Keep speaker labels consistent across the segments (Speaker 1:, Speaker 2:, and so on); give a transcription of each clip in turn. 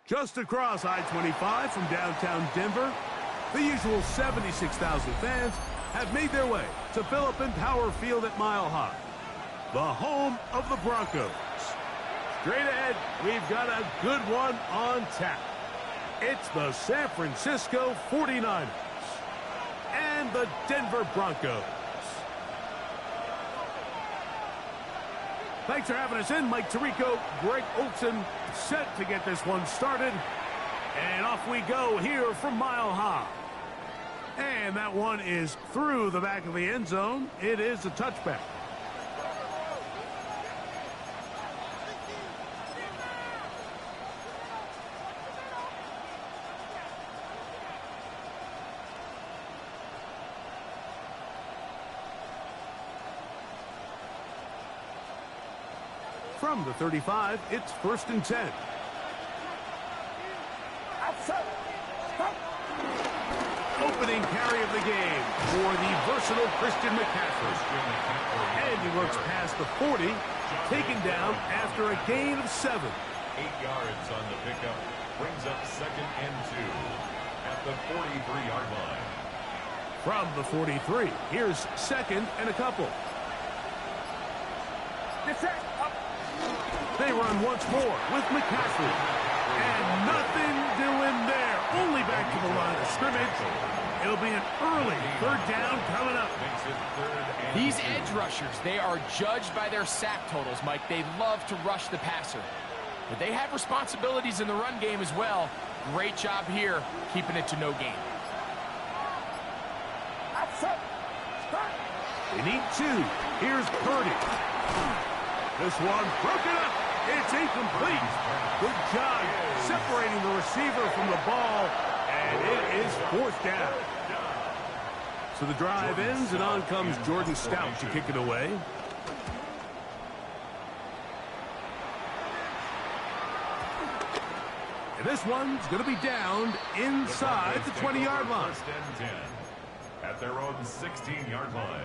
Speaker 1: Just across I-25 from downtown Denver, the usual 76,000 fans have made their way to Philip and Power Field at Milehigh, the home of the Broncos. Straight ahead, we've got a good one on tap. It's the San Francisco 49ers and the Denver Broncos. Thanks for having us in. Mike Tirico, Greg Olson, set to get this one started. And off we go here from Mile High. And that one is through the back of the end zone. It is a touchback. From the 35, it's 1st and 10. Opening carry of the game for the versatile Christian McCaffrey. And he works past the 40, taken down after a gain of 7.
Speaker 2: 8 yards on the pickup. Brings up 2nd and 2 at the 43-yard line.
Speaker 1: From the 43, here's 2nd and a couple. They run once more with McCaffrey. And nothing doing there. Only back to the line of scrimmage. It'll be an early 3rd down coming up.
Speaker 3: These edge rushers, they are judged by their sack totals, Mike. They love to rush the passer. But they have responsibilities in the run game as well. Great job here, keeping it to no gain.
Speaker 1: They need 2. Here's Purdy. This one broken up. It's incomplete. Good job separating the receiver from the ball, and it is 4th down. So the drive ends, and on comes Jordan Stout to kick it away. And this one's going to be downed inside the 20-yard line.
Speaker 2: 1st and 10 at their own 16-yard line.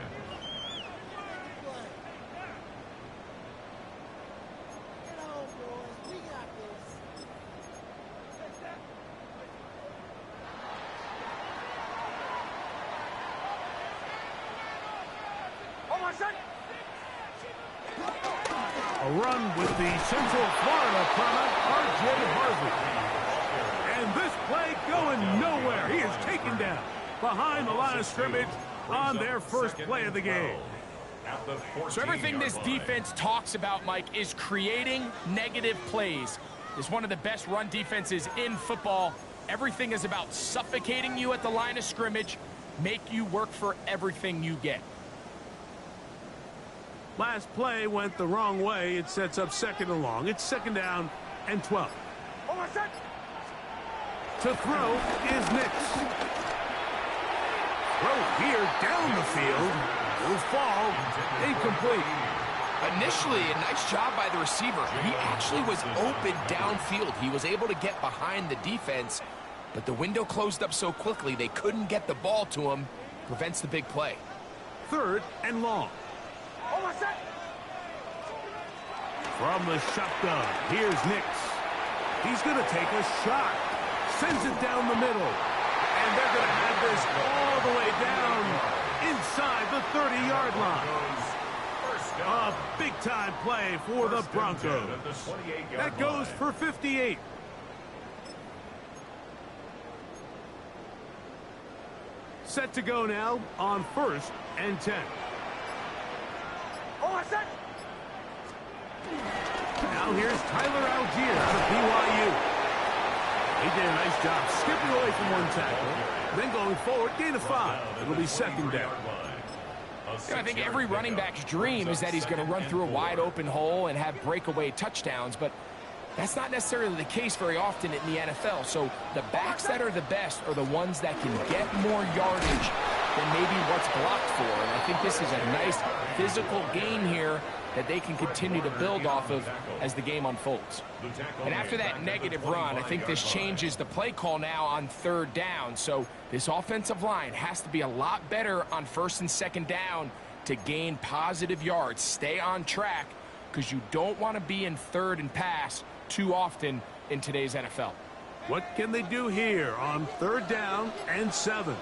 Speaker 1: A run with the Central Florida product, R.J. Harvey. And this play going nowhere. He is taken down behind the line of scrimmage on their first play of the game.
Speaker 3: So everything this defense talks about, Mike, is creating negative plays. It's one of the best run defenses in football. Everything is about suffocating you at the line of scrimmage, make you work for everything you get.
Speaker 1: Last play went the wrong way. It sets up 2nd and long. It's 2nd down and 12. To throw is Nix. Throw here down the field. Will fall incomplete.
Speaker 4: Initially, a nice job by the receiver. He actually was open downfield. He was able to get behind the defense, but the window closed up so quickly they couldn't get the ball to him. Prevents the big play.
Speaker 1: 3rd and long. From the shotgun, here's Nix. He's going to take a shot. Sends it down the middle. And they're going to have this all the way down inside the 30-yard line. A big-time play for the Broncos. That goes for 58. Set to go now on 1st and 10. Now here's Tyler Algier for BYU. He did a nice job skipping away from one tackle. Then going forward, gain of 5. It'll be 2nd down.
Speaker 3: Yeah, I think every running back's dream is that he's going to run through a wide open hole and have breakaway touchdowns, but that's not necessarily the case very often in the NFL. So the backs that are the best are the ones that can get more yardage than maybe what's blocked for. And I think this is a nice physical game here that they can continue to build off of as the game unfolds. And after that negative run, I think this changes the play call now on 3rd down. So this offensive line has to be a lot better on 1st and 2nd down to gain positive yards. Stay on track because you don't want to be in 3rd and pass too often in today's NFL.
Speaker 1: What can they do here on 3rd down and 7?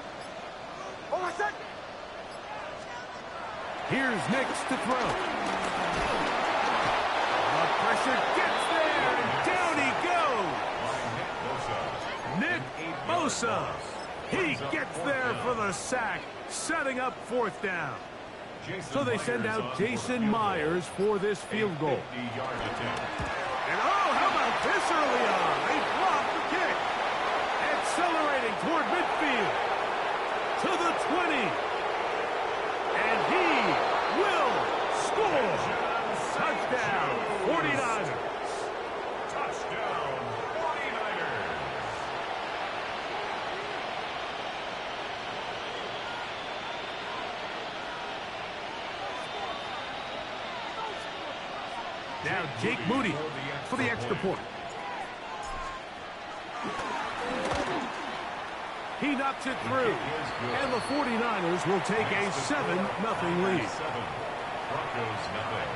Speaker 1: Here's Nix to throw. The pressure gets there, and down he goes. Nick Bosa. He gets there for the sack, setting up 4th down. So they send out Jason Myers for this field goal. And oh, how about this early on? They blocked the kick. Accelerating toward midfield. To the 20. And he will score. Touchdown, 49ers.
Speaker 2: Touchdown, 49ers.
Speaker 1: Now Jake Moody for the extra point. He knocks it through. And the 49ers will take a 7-0 lead.
Speaker 2: Broncos nothing.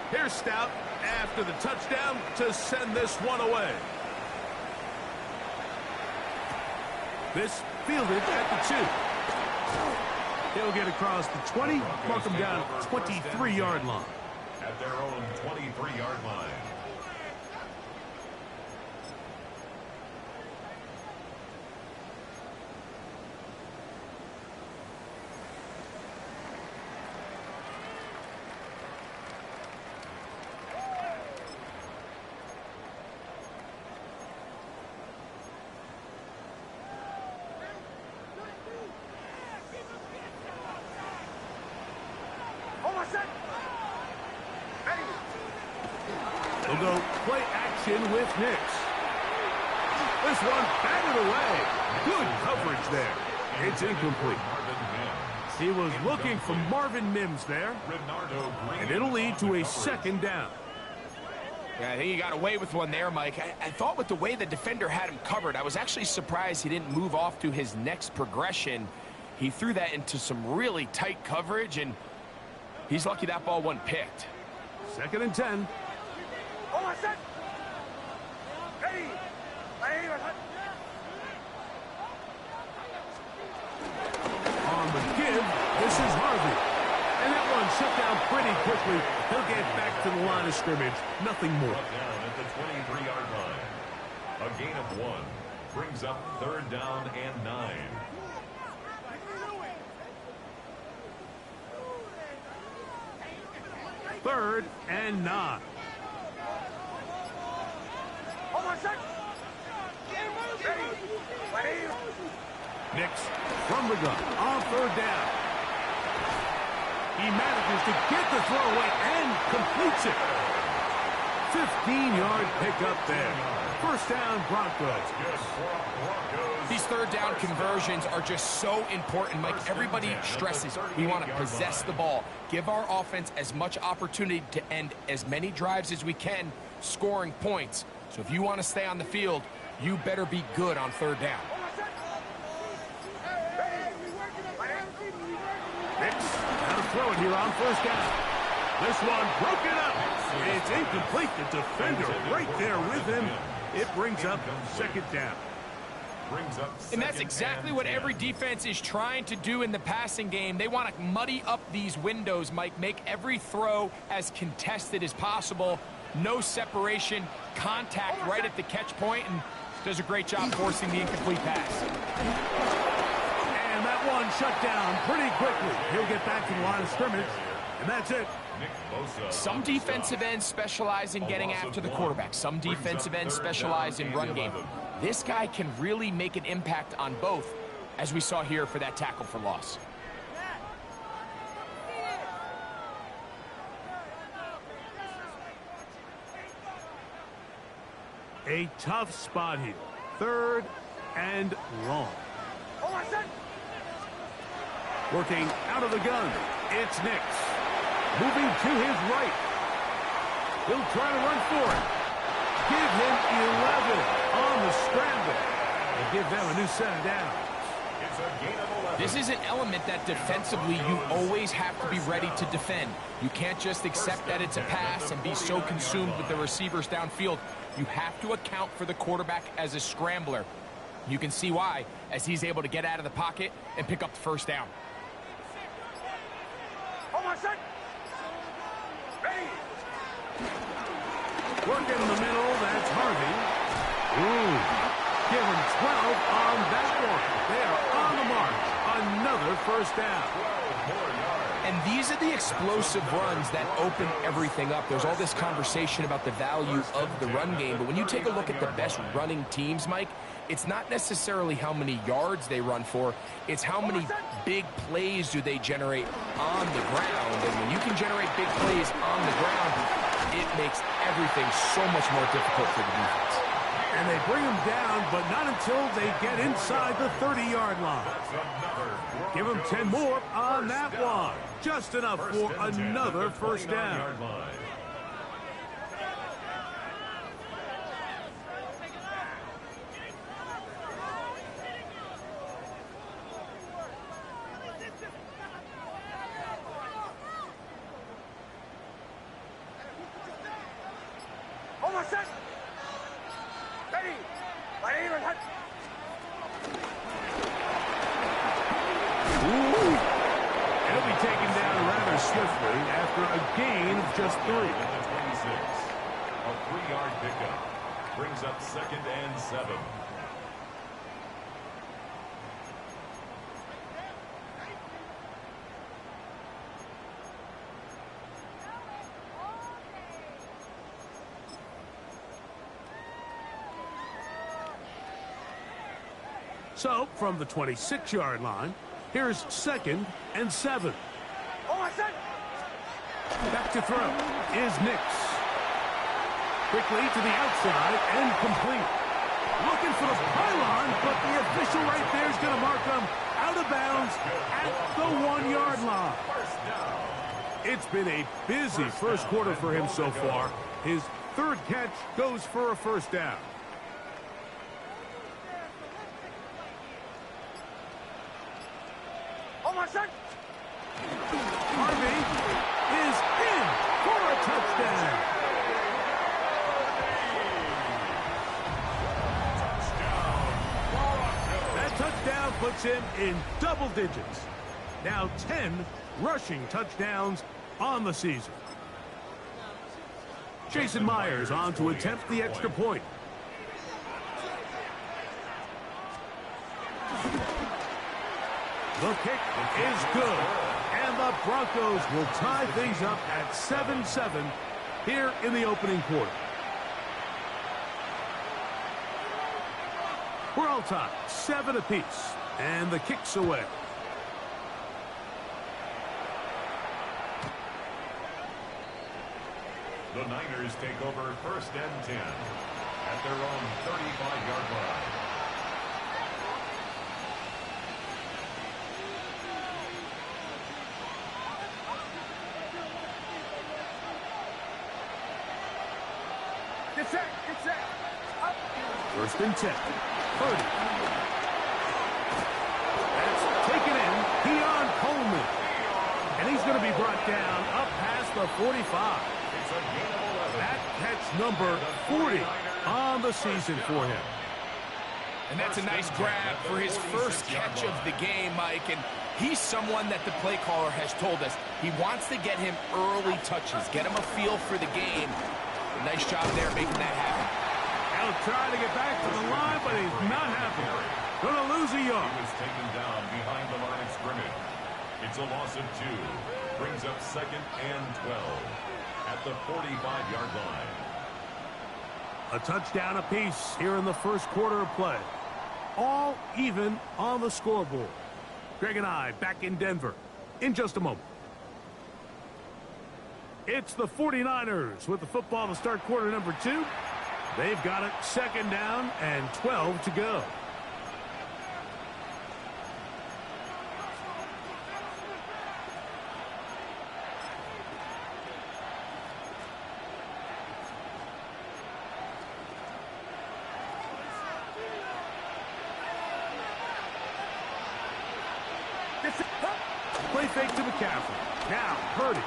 Speaker 1: Here's Stout after the touchdown to send this one away. This fielded at the 2. He'll get across the 20, mark him down at 23-yard line.
Speaker 2: At their own 23-yard line.
Speaker 1: They'll go play action with Nix. This one batted away. Good coverage there. It's incomplete. He was looking for Marvin Mims there. And it'll lead to a 2nd down.
Speaker 3: Yeah, I think he got away with one there, Mike. I thought with the way the defender had him covered, I was actually surprised he didn't move off to his next progression. He threw that into some really tight coverage, and he's lucky that ball wasn't picked.
Speaker 1: 2nd and 10. On the give, this is Harvey. And that one shut down pretty quickly. He'll get back to the line of scrimmage. Nothing more.
Speaker 2: Down at the 23-yard line. A gain of 1 brings up 3rd down and 9.
Speaker 1: Third and 9. Nix from the gun on 3rd down. He manages to get the throw away and completes it. 15-yard pickup there. 1st down, Broncos.
Speaker 3: These 3rd down conversions are just so important, Mike. Everybody stresses we want to possess the ball, give our offense as much opportunity to end as many drives as we can, scoring points. So if you want to stay on the field, you better be good on 3rd down.
Speaker 1: Nix, now to throw it here on 1st down. This one broken up. It's incomplete. The defender right there with him. It brings up 2nd down.
Speaker 3: And that's exactly what every defense is trying to do in the passing game. They want to muddy up these windows, Mike, make every throw as contested as possible. No separation, contact right at the catch point, and does a great job forcing the incomplete pass.
Speaker 1: And that one shut down pretty quickly. He'll get back to the line of scrimmage, and that's it.
Speaker 3: Some defensive ends specialize in getting after the quarterback. Some defensive ends specialize in run game. This guy can really make an impact on both, as we saw here for that tackle for loss.
Speaker 1: A tough spot here. 3rd and long. Working out of the gun. It's Nix. Moving to his right. He'll try to run for it. give him 11 on the scramble. They give them a new set of downs.
Speaker 2: It's a gain of 11.
Speaker 3: This is an element that defensively you always have to be ready to defend. You can't just accept that it's a pass and be so consumed with the receivers downfield. You have to account for the quarterback as a scrambler. You can see why, as he's able to get out of the pocket and pick up the first down.
Speaker 1: Working in the middle, that's Harvey. Ooh, give him 12 on that one. They are on the mark. Another first down.
Speaker 3: And these are the explosive runs that open everything up. There's all this conversation about the value of the run game, but when you take a look at the best running teams, Mike, it's not necessarily how many yards they run for, it's how many big plays do they generate on the ground. And when you can generate big plays on the ground, it makes everything so much more difficult for the defense.
Speaker 1: And they bring him down, but not until they get inside the 30-yard line. Give him 10 more on that one. Just enough for another first down. Swiftly after a gain of just 3.
Speaker 2: A 3-yard pickup brings up 2nd and 7.
Speaker 1: So from the 26-yard line, here's 2nd and 7. Back to throw is Nix. Quickly to the outside and complete. Looking for the pylon, but the official right there is going to mark him out of bounds at the 1-yard line. It's been a busy first quarter for him so far. His 3rd catch goes for a first down. Harvey is in for a touchdown. That touchdown puts him in double digits. Now 10 rushing touchdowns on the season. Jason Myers on to attempt the extra point. The kick is good. And the Broncos will tie things up at 7-7 here in the opening quarter. We're all tied, 7 apiece, and the kick's away.
Speaker 2: The Niners take over 1st and 10 at their own 35-yard line.
Speaker 1: Get set. 1st and 10. Purdy. That's taken in. Keon Coleman. And he's going to be brought down up past the 45. That catch number 40 on the season for him.
Speaker 3: And that's a nice grab for his first catch of the game, Mike. And he's someone that the play caller has told us he wants to get him early touches, get him a feel for the game. Nice job there making that happen.
Speaker 1: He'll try to get back to the line, but he's not happy. Going to lose a yard.
Speaker 2: He was taken down behind the line of scrimmage. It's a loss of 2. Brings up 2nd and 12 at the 45-yard line.
Speaker 1: A touchdown apiece here in the first quarter of play. All even on the scoreboard. Greg and I back in Denver in just a moment. It's the 49ers with the football to start quarter number 2. They've got it 2nd down and 12 to go. fake to McCaffrey. Now, Purdy.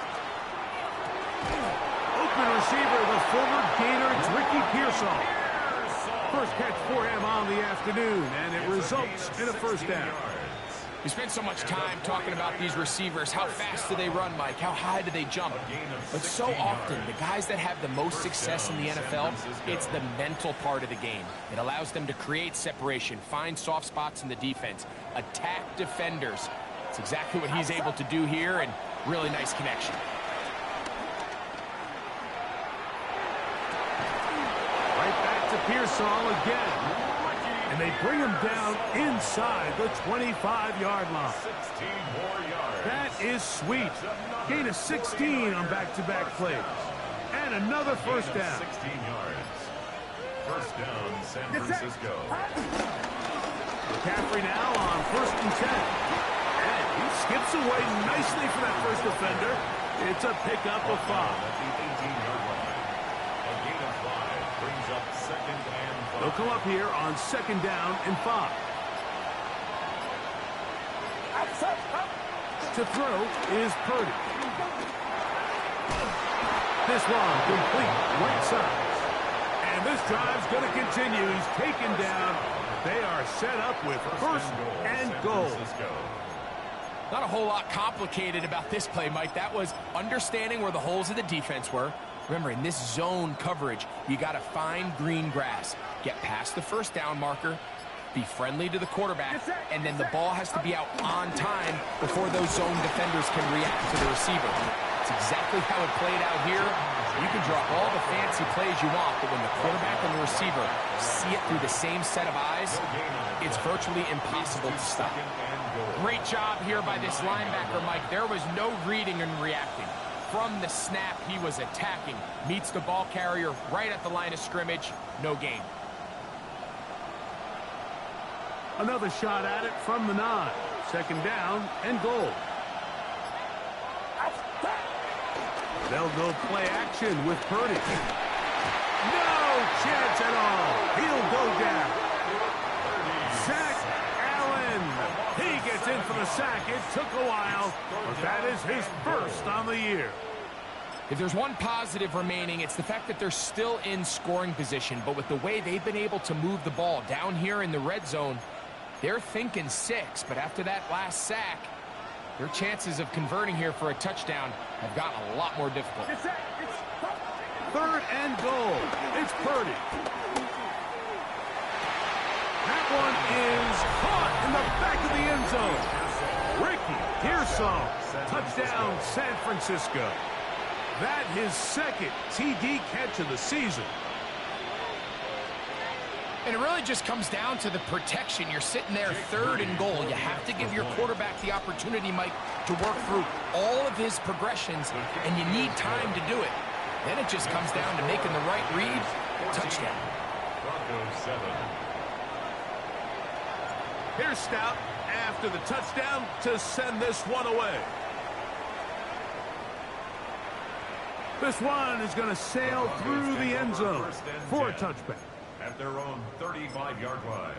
Speaker 1: Open receiver, the former Gator, it's Ricky Pearsall. First catch for him on the afternoon, and it results in a first down.
Speaker 3: We spent so much time talking about these receivers. How fast do they run, Mike? How high do they jump? But so often, the guys that have the most success in the NFL, it's the mental part of the game. It allows them to create separation, find soft spots in the defense, attack defenders. It's exactly what he's able to do here, and really nice connection.
Speaker 1: Right back to Pearsall again. And they bring him down inside the 25-yard line.
Speaker 2: 16 more yards.
Speaker 1: That is sweet. Gain of 16 on back-to-back plays. And another first down.
Speaker 2: 16 yards. First down, San Francisco.
Speaker 1: McCaffrey now on 1st and 10. And he skips away nicely for that first defender. It's a pickup of 5.
Speaker 2: At the 18-yard line. A gain of 5 brings up 2nd and 5.
Speaker 1: They'll come up here on 2nd down and 5. To throw is Purdy. This one complete, right side. And this drive's going to continue. He's taken down. They are set up with 1st and goal.
Speaker 3: Not a whole lot complicated about this play, Mike. That was understanding where the holes of the defense were. Remember, in this zone coverage, you got to find green grass. Get past the first down marker, be friendly to the quarterback, and then the ball has to be out on time before those zone defenders can react to the receiver. It's exactly how it played out here. You can draw all the fancy plays you want, but when the quarterback and the receiver see it through the same set of eyes, it's virtually impossible to stop. Great job here by this linebacker, Mike. There was no reading and reacting. From the snap, he was attacking. Meets the ball carrier right at the line of scrimmage. No gain.
Speaker 1: Another shot at it from the 9. 2nd down and goal. They'll go play action with Purdy. No chance at all. He'll go down. Zach Allen. He gets in for the sack. It took a while, but that is his first on the year.
Speaker 3: If there's one positive remaining, it's the fact that they're still in scoring position. But with the way they've been able to move the ball down here in the red zone, they're thinking 6. But after that last sack, their chances of converting here for a touchdown have gotten a lot more difficult.
Speaker 1: 3rd and goal. It's Purdy. That one is caught in the back of the end zone. Ricky Pearsall. Touchdown, San Francisco. That his 2nd TD catch of the season.
Speaker 3: And it really just comes down to the protection. You're sitting there 3rd and goal. You have to give your quarterback the opportunity, Mike, to work through all of his progressions, and you need time to do it. Then it just comes down to making the right read. Touchdown.
Speaker 2: Bronco 7.
Speaker 1: Here's Stout after the touchdown to send this one away. This one is going to sail through the end zone for a touchback.
Speaker 2: At their own 35-yard line.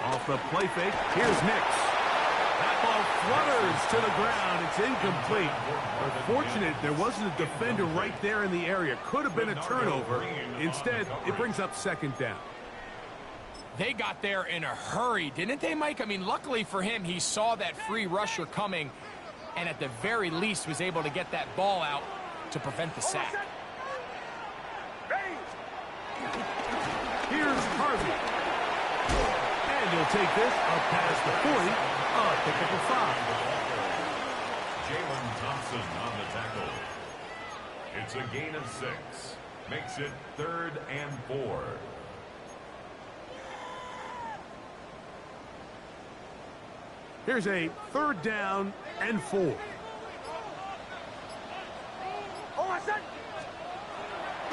Speaker 1: Off the play fake, here's Nix. That ball flutters to the ground. It's incomplete. Unfortunate, there wasn't a defender right there in the area. Could have been a turnover. Instead, it brings up 2nd down.
Speaker 3: They got there in a hurry, didn't they, Mike? I mean, luckily for him, he saw that free rusher coming, and at the very least was able to get that ball out to prevent the sack.
Speaker 1: Here's Harvey. And he'll take this up past the 40. Pick up a 5.
Speaker 2: Jalen Thompson on the tackle. It's a gain of 6. Makes it 3rd and 4.
Speaker 1: Here's a 3rd down and 4.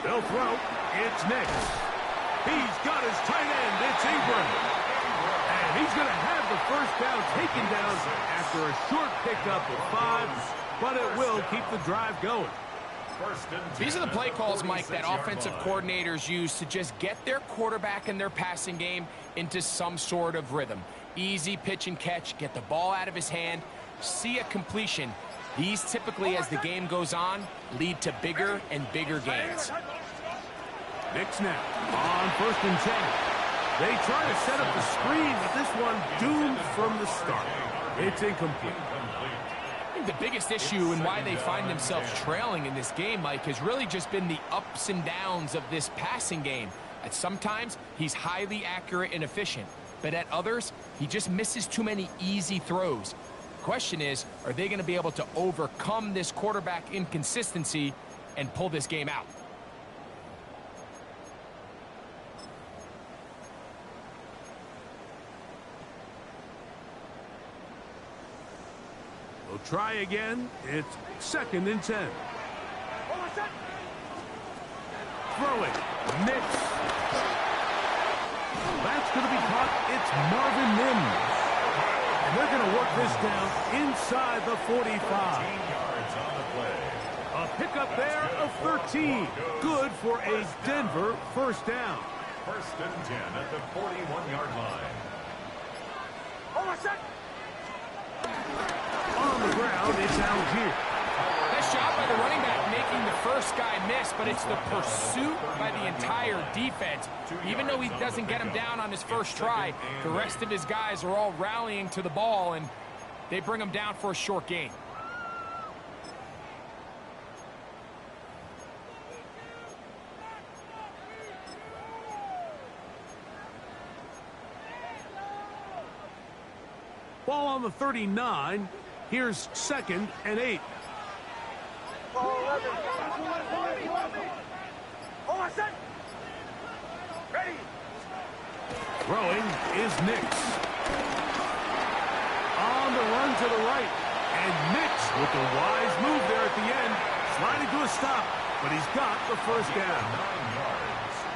Speaker 1: They'll throw. It's Nix. He's got his tight end. It's Ingram. And he's going to have the first down taken down after a short pickup of 5, but it will keep the drive going.
Speaker 3: These are the play calls, Mike, that offensive coordinators use to just get their quarterback and their passing game into some sort of rhythm. Easy pitch and catch, get the ball out of his hand, see a completion. These typically, as the game goes on, lead to bigger and bigger gains.
Speaker 1: Next snap on 1st and 10. They try to set up the screen, but this one doomed from the start. It's incomplete.
Speaker 3: I think the biggest issue and why they find themselves trailing in this game, Mike, has really just been the ups and downs of this passing game. At sometimes, he's highly accurate and efficient, but at others, he just misses too many easy throws. The question is, are they going to be able to overcome this quarterback inconsistency and pull this game out?
Speaker 1: They'll try again. It's 2nd and 10. Throwing. Mix. That's going to be caught. It's Marvin Mims. And they're going to work this down inside the 45. A pickup there of 13. Good for a Denver first down.
Speaker 2: 1st and 10 at the 41-yard line.
Speaker 1: On the ground, it's Algier.
Speaker 3: Nice job by the running back making the first guy miss, but it's the pursuit by the entire defense. Even though he doesn't get him down on his first try, the rest of his guys are all rallying to the ball, and they bring him down for a short gain.
Speaker 1: Ball on the 39. Here's 2nd and 8. Throwing is Nix. On the run to the right. And Nix with a wise move there at the end. Sliding to a stop, but he's got the first down.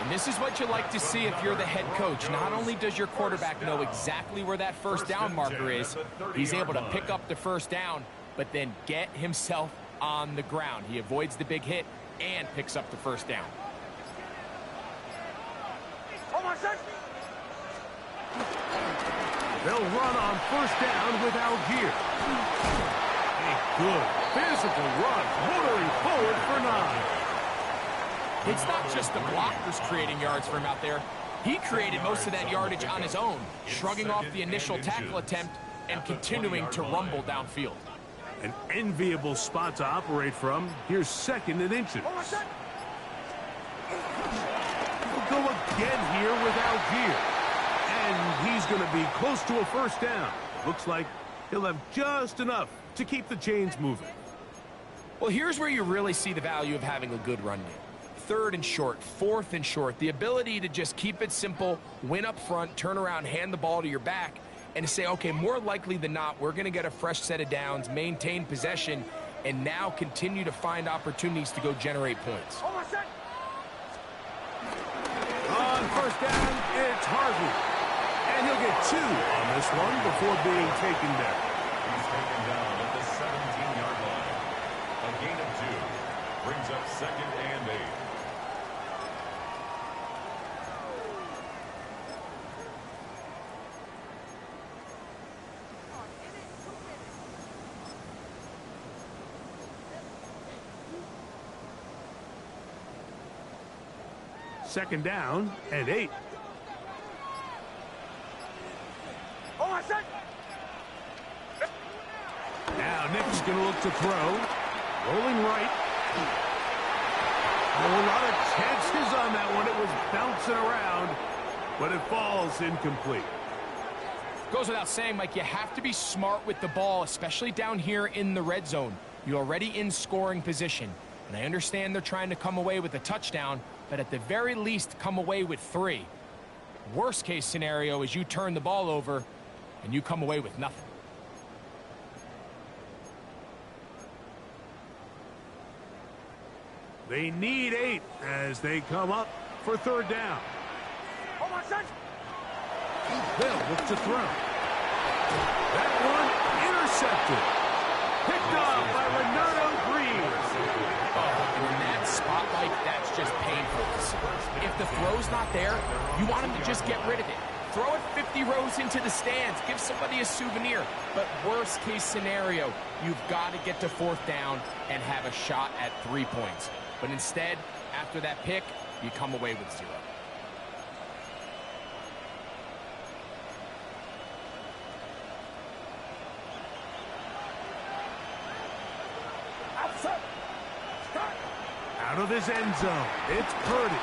Speaker 3: And this is what you like to see if you're the head coach. Not only does your quarterback know exactly where that first down marker is, he's able to pick up the first down, but then get himself on the ground. He avoids the big hit and picks up the first down.
Speaker 1: They'll run on 1st down with Algier. A good physical run, motoring forward for 9.
Speaker 3: It's not just the blockers creating yards for him out there. He created most of that yardage on his own, shrugging off the initial tackle attempt and continuing to rumble downfield.
Speaker 1: An enviable spot to operate from. Here's 2nd and inches. We'll go again here with Algier. And he's going to be close to a first down. Looks like he'll have just enough to keep the chains moving.
Speaker 3: Well, here's where you really see the value of having a good run game. 3rd and short, 4th and short, the ability to just keep it simple, win up front, turn around, hand the ball to your back, and to say, okay, more likely than not, we're going to get a fresh set of downs, maintain possession, and now continue to find opportunities to go generate points.
Speaker 1: On 1st down, it's Harvey. And he'll get 2 on this one before being taken down.
Speaker 2: He's taken down at the 17-yard line. A gain of 2 brings up 2nd and 8.
Speaker 1: Second down and 8. Now Nick's going to look to throw. Rolling right. A lot of chances on that one. It was bouncing around, but it falls incomplete.
Speaker 3: Goes without saying, Mike, you have to be smart with the ball, especially down here in the red zone. You're already in scoring position. And I understand they're trying to come away with a touchdown, but at the very least, come away with 3. Worst case scenario is you turn the ball over and you come away with nothing.
Speaker 1: They need 8 as they come up for 3rd down. They'll look to throw. That one intercepted. Picked off by Renato Green.
Speaker 3: And in that spotlight, that's just painful to see. If the throw's not there, you want him to just get rid of it. Throw it 50 rows into the stands. Give somebody a souvenir. But worst case scenario, you've got to get to 4th down and have a shot at 3 points. But instead, after that pick, you come away with 0.
Speaker 1: Out of his end zone, it's Purdy.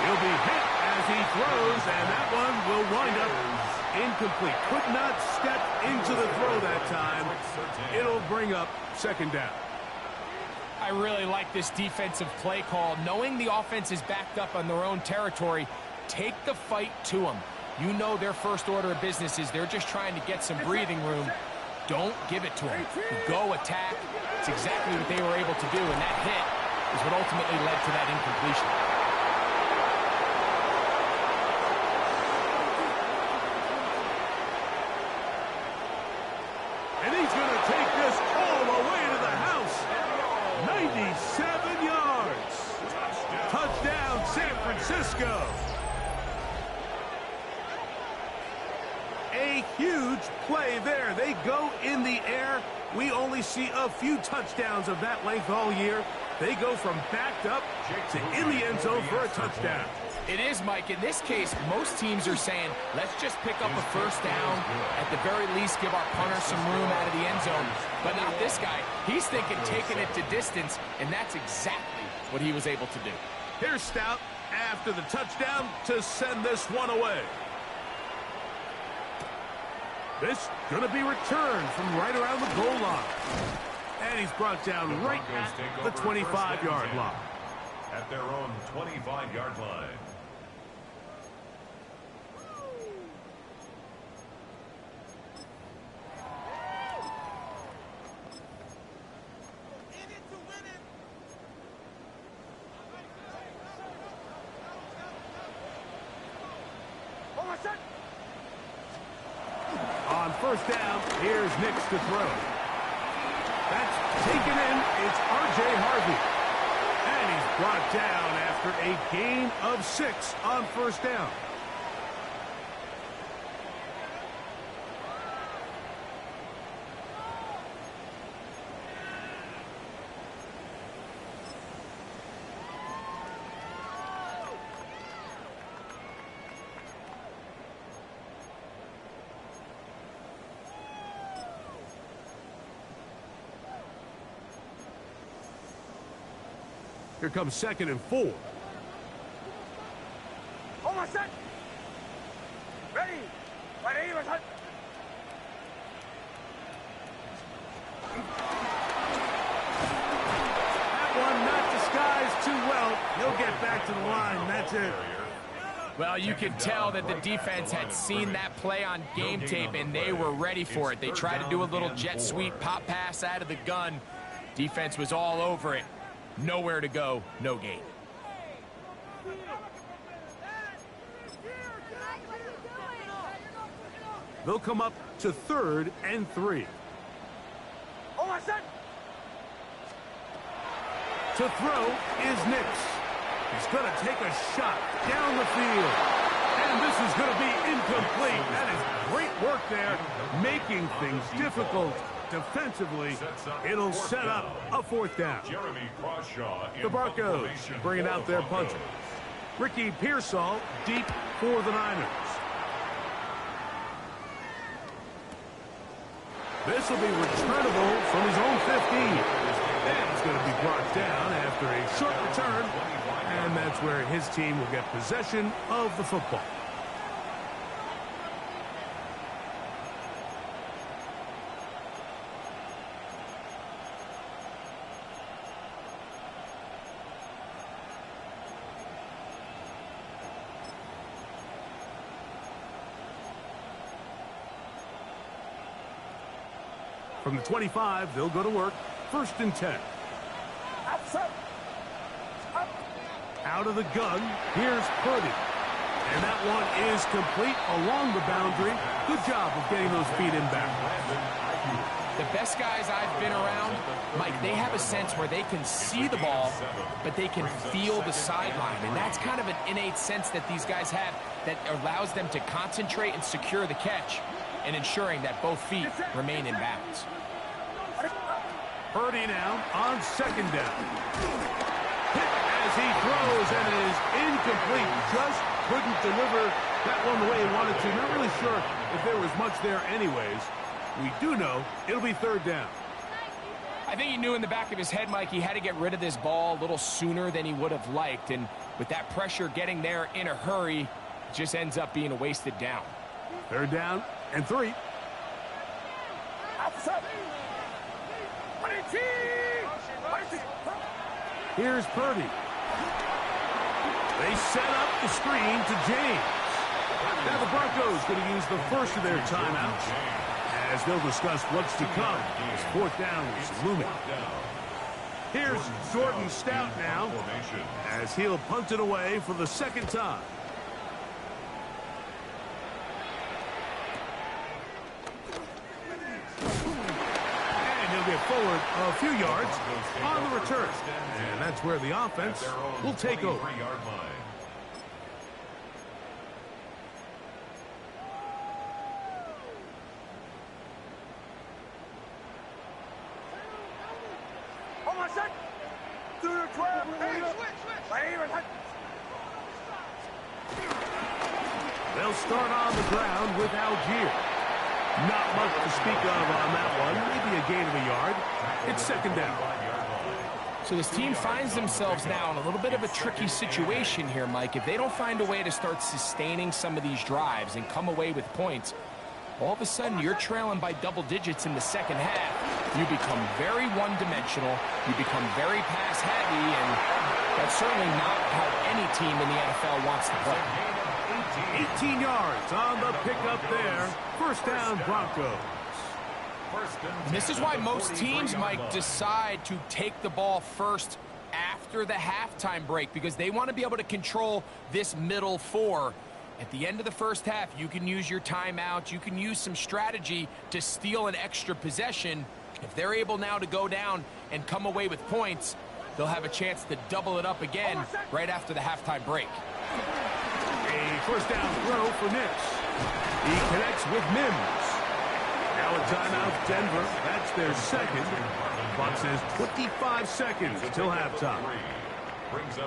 Speaker 1: He'll be hit as he throws, and that one will wind up incomplete. Could not step into the throw that time. It'll bring up 2nd down.
Speaker 3: I really like this defensive play call. Knowing the offense is backed up on their own territory, take the fight to them. You know their first order of business is they're just trying to get some breathing room. Don't give it to them. Go attack. It's exactly what they were able to do, and that hit is what ultimately led to that incompletion.
Speaker 1: And he's going to take this all the way to the house. 97 yards. Touchdown, San Francisco. A huge play there. They go in the air. We only see a few touchdowns of that length all year. They go from backed up to in the end zone for a touchdown.
Speaker 3: It is, Mike. In this case, most teams are saying, let's just pick up a 1st down. At the very least, give our punter some room out of the end zone. But not this guy. He's thinking taking it to distance, and that's exactly what he was able to do.
Speaker 1: Here's Stout after the touchdown to send this one away. This going to be returned from right around the goal line. And he's brought down right at the 25-yard line.
Speaker 2: At their own 25-yard line.
Speaker 1: On 1st down, here's Nix to throw. That's taken in. It's R.J. Harvey. And he's brought down after a gain of 6 on 1st down. Here comes 2nd and 4.
Speaker 5: Almost set. Ready. Ready.
Speaker 1: That one not disguised too well. He'll get back to the line. That's it.
Speaker 3: Well, you could tell that the defense had seen that play on game tape, and they were ready for it. They tried to do a little jet sweep pop pass out of the gun. Defense was all over it. Nowhere to go, no gain.
Speaker 1: They'll come up to 3rd and 3. To throw is Nix. He's going to take a shot down the field. And this is going to be incomplete. That is great work there, making things difficult. Defensively, it'll set up a 4th down. The Broncos bringing out their punter. Ricky Pearsall deep for the Niners. This will be returnable from his own 15. And it's going to be brought down after a short return. And that's where his team will get possession of the football. From the 25, they'll go to work. 1st and 10. Out of the gun, here's Purdy. And that one is complete along the boundary. Good job of getting those feet in back.
Speaker 3: The best guys I've been around, Mike, they have a sense where they can see the ball, but they can feel the sideline. And that's kind of an innate sense that these guys have that allows them to concentrate and secure the catch and ensuring that both feet remain in bounds.
Speaker 1: Purdy now on second down. Hit as he throws, and it is incomplete. Just couldn't deliver that one the way he wanted to. Not really sure if there was much there anyways. We do know it'll be third down.
Speaker 3: I think he knew in the back of his head, Mike, he had to get rid of this ball a little sooner than he would have liked. And with that pressure getting there in a hurry, it just ends up being a wasted down.
Speaker 1: Third down and 3. Here's Purdy. They set up the screen to James. Now the Broncos going to use the first of their timeouts as they'll discuss what's to come as fourth down is looming. Here's Jordan Stout now as he'll punt it away for the second time. And he'll get forward a few yards on the return. And that's where the offense will take over. They'll start on the ground with Algier. Not much to speak of on that one. Maybe a gain of a yard. It's second down.
Speaker 3: So this team finds themselves now in a little bit of a tricky situation here, Mike. If they don't find a way to start sustaining some of these drives and come away with points, all of a sudden you're trailing by double digits in the second half. You become very one-dimensional. You become very pass-heavy, and that's certainly not how any team in the NFL wants to play.
Speaker 1: 18 yards on the pickup there. First down, Bronco.
Speaker 3: And this is why most teams, Mike, decide to take the ball first after the halftime break, because they want to be able to control this middle four. At the end of the first half, you can use your timeout. You can use some strategy to steal an extra possession. If they're able now to go down and come away with points, they'll have a chance to double it up again right after the halftime break.
Speaker 1: A first down throw for Nix. He connects with Mims. Now a timeout, Denver. That's their second. Clock says 25 seconds till halftime.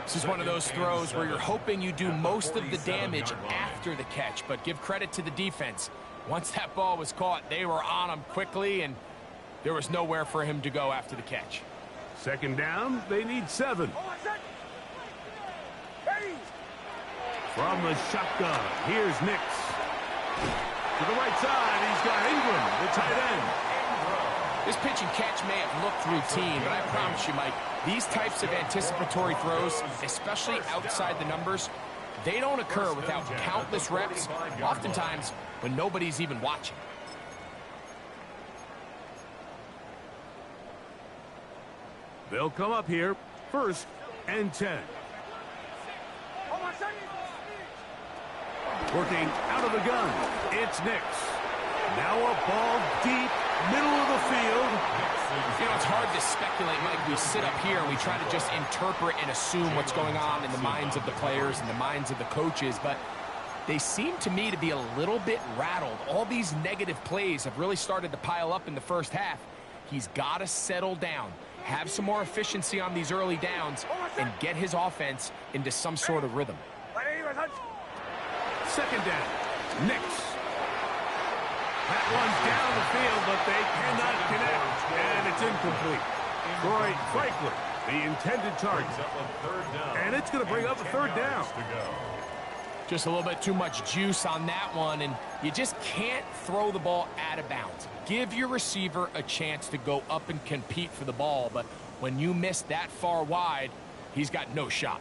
Speaker 3: This is one of those throws where you're hoping you do most of the damage after the catch, but give credit to the defense. Once that ball was caught, they were on him quickly, and there was nowhere for him to go after the catch.
Speaker 1: Second down, they need 7. From the shotgun, here's Nix. To the right side, he's got Ingram, the tight end.
Speaker 3: This pitch and catch may have looked routine, but I promise you, Mike, these types of anticipatory throws, especially outside the numbers, they don't occur without countless reps, oftentimes when nobody's even watching.
Speaker 1: They'll come up here, first and 10. Working out of the gun, it's Nix. Now a ball deep, middle of the field.
Speaker 3: You know, it's hard to speculate, Mike. We sit up here and we try to just interpret and assume what's going on in the minds of the players and the minds of the coaches, but they seem to me to be a little bit rattled. All these negative plays have really started to pile up in the first half. He's got to settle down, have some more efficiency on these early downs, and get his offense into some sort of rhythm.
Speaker 1: Second down, Nix. That one's down the field, but they cannot connect, and it's incomplete. Troy Franklin, the intended target. And it's going to bring up a third down.
Speaker 3: Just a little bit too much juice on that one, and you just can't throw the ball out of bounds. Give your receiver a chance to go up and compete for the ball, but when you miss that far wide, he's got no shot.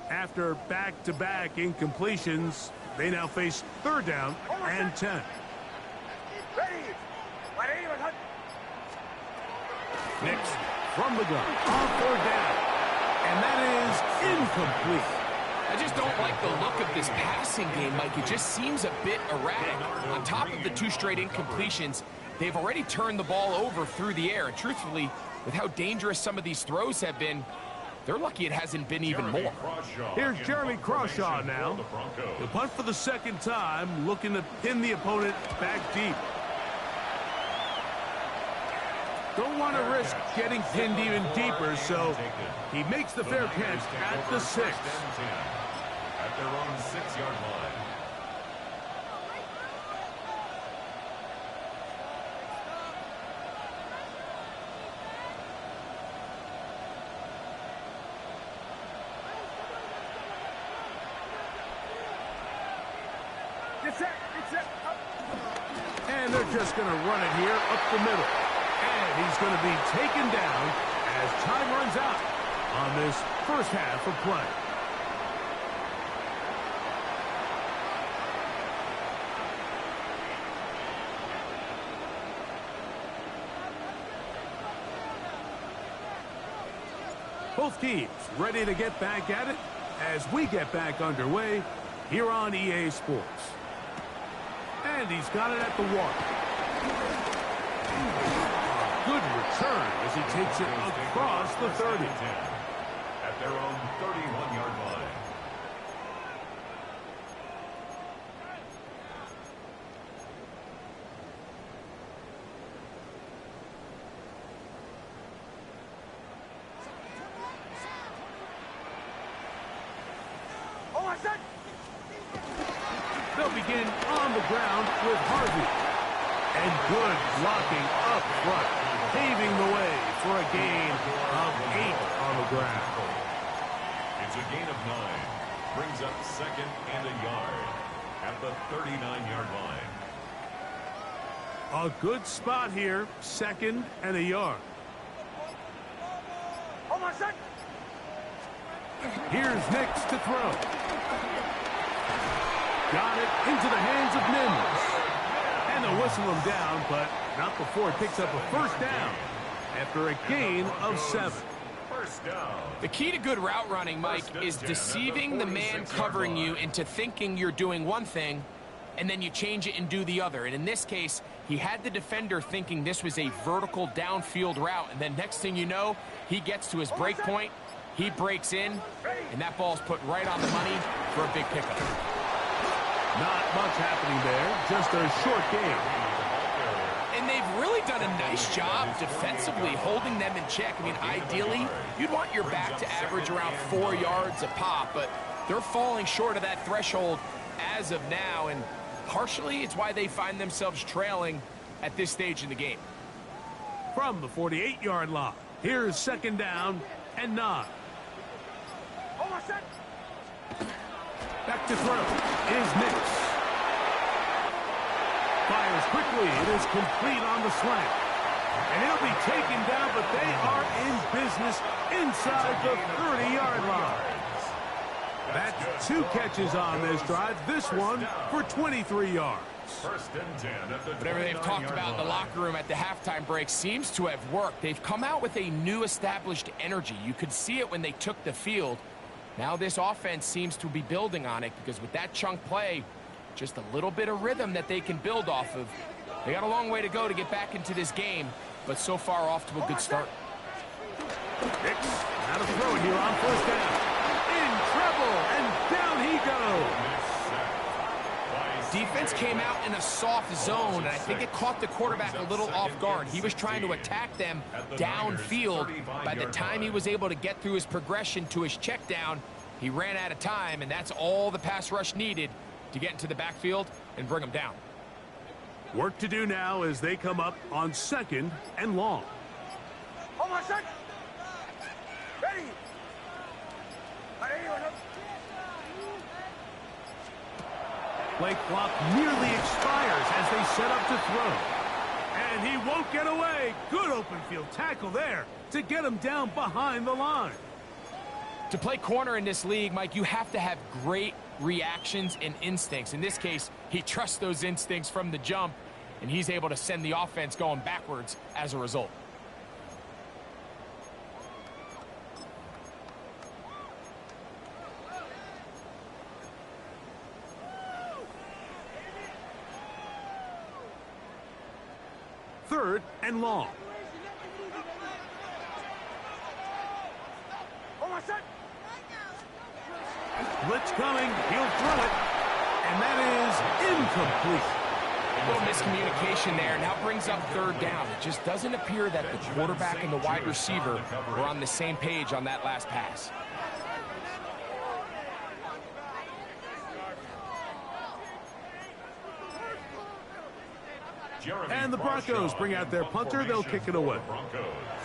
Speaker 1: After back-to-back incompletions, They now face 3rd down and 10. Next, from the gun, on 4th down. And that is incomplete.
Speaker 3: I just don't like the look of this passing game, Mike. It just seems a bit erratic. On top of the 2 straight incompletions, they've already turned the ball over through the air. And truthfully, with how dangerous some of these throws have been, they're lucky it hasn't been even more.
Speaker 1: Here's Jeremy Crawshaw now. The punt for the 2nd time, looking to pin the opponent back deep. Don't want to risk getting pinned even deeper, so he makes the fair catch at the 6.
Speaker 2: At their own 6-yard line.
Speaker 1: And they're just going to run it here up the middle. And he's going to be taken down as time runs out on this first half of play. Both teams ready to get back at it as we get back underway here on EA Sports. And he's got it at the 1. Good return as he takes it across the 30.
Speaker 2: At their own 31-yard line.
Speaker 1: They'll begin on the ground with Harvey. And good blocking up front, paving the way for a gain of 8 on the ground.
Speaker 2: It's a gain of 9. Brings up 2nd and a yard at the 39-yard line.
Speaker 1: A good spot here, 2nd and a yard. Here's Nix to throw. Got it into the hands of Mims. And they'll whistle him down, but not before he picks up a 1st down after a gain of 7.
Speaker 2: First down.
Speaker 3: The key to good route running, Mike, is deceiving the man covering you into thinking you're doing one thing, and then you change it and do the other. And in this case, he had the defender thinking this was a vertical downfield route, and then next thing you know, he gets to his break point, he breaks in, and that ball's put right on the money for a big pickup.
Speaker 1: Not much happening there, just a short game.
Speaker 3: And they've really done a nice job defensively holding them in check. I mean, ideally, you'd want your back to average around 4 yards a pop, but they're falling short of that threshold as of now, and partially it's why they find themselves trailing at this stage in the game.
Speaker 1: From the 48-yard line, here's 2nd down and 9. Back to throw is Nix. Fires quickly. It is complete on the slant. And he'll be taken down, but they are in business inside the 30-yard line. That's 2 catches on this drive. This one for 23 yards.
Speaker 2: First and 10 at the
Speaker 3: Whatever they've talked about in the locker room at the halftime break seems to have worked. They've come out with a new established energy. You could see it when they took the field. Now this offense seems to be building on it because with that chunk play, just a little bit of rhythm that they can build off of. They got a long way to go to get back into this game, but so far off to a good start.
Speaker 1: Nix out of throw here on 1st down. In trouble, and down he goes.
Speaker 3: Defense came out in a soft zone, and I think it caught the quarterback a little off guard. He was trying to attack them downfield. By the time he was able to get through his progression to his check down, he ran out of time, and that's all the pass rush needed to get into the backfield and bring him down.
Speaker 1: Work to do now as they come up on 2nd and long.
Speaker 5: Ready.
Speaker 1: Play clock nearly expires as they set up to throw. And he won't get away. Good open field tackle there to get him down behind the line.
Speaker 3: To play corner in this league, Mike, you have to have great reactions and instincts. In this case, he trusts those instincts from the jump, and he's able to send the offense going backwards as a result.
Speaker 1: Third and long. Blitz coming. He'll throw it. And that is incomplete.
Speaker 3: A little miscommunication there. Now brings up third down. It just doesn't appear that the quarterback and the wide receiver were on the same page on that last pass.
Speaker 1: And the Broncos bring out their punter. They'll kick it away,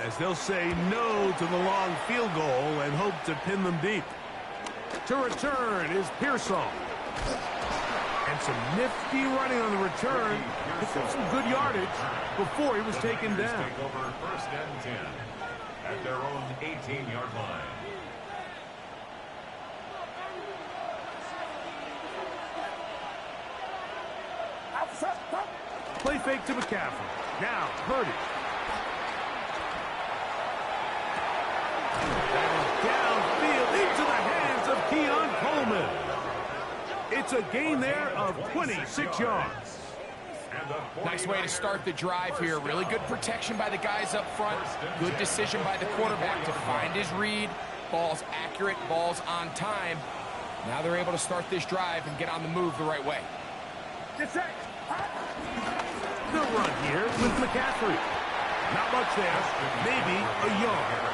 Speaker 1: as they'll say no to the long field goal and hope to pin them deep. To return is Pearsall. And some nifty running on the return. Picked up some good yardage before he was taken down.
Speaker 2: Take over first and 10 at their own 18-yard line.
Speaker 1: Play fake to McCaffrey. Now, Purdy. Downfield into the hands of Keon Coleman. It's a gain there of 26 yards.
Speaker 3: Nice way to start the drive here. Really good protection by the guys up front. Good decision by the quarterback to find his read. Ball's accurate, ball's on time. Now they're able to start this drive and get on the move the right way.
Speaker 1: The run here with McCaffrey. Not much there. Maybe a yard.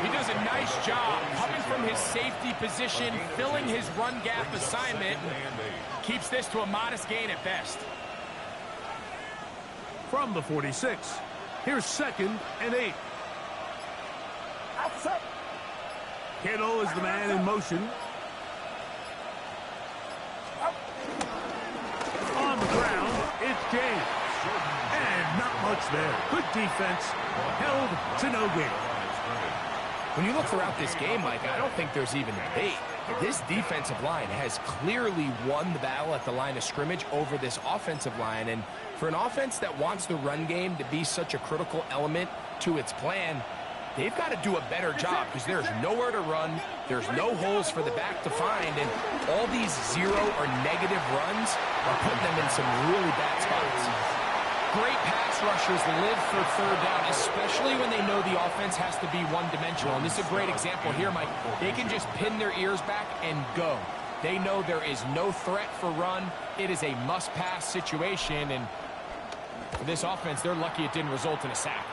Speaker 3: He does a nice job coming from his safety position, filling his run gap assignment. Keeps this to a modest gain at best.
Speaker 1: From the 46, here's 2nd and 8. Kittle is the man in motion. On the ground, it's James. And not much there. Good defense. Held to no gain.
Speaker 3: When you look throughout this game, Mike, I don't think there's even a debate. This defensive line has clearly won the battle at the line of scrimmage over this offensive line. And for an offense that wants the run game to be such a critical element to its plan, they've got to do a better job because there's nowhere to run. There's no holes for the back to find. And all these zero or negative runs are putting them in some really bad spots. Great pass rushers live for third down, especially when they know the offense has to be one-dimensional. And this is a great example here, Mike. They can just pin their ears back and go. They know there is no threat for run. It is a must-pass situation. And for this offense, they're lucky it didn't result in a sack.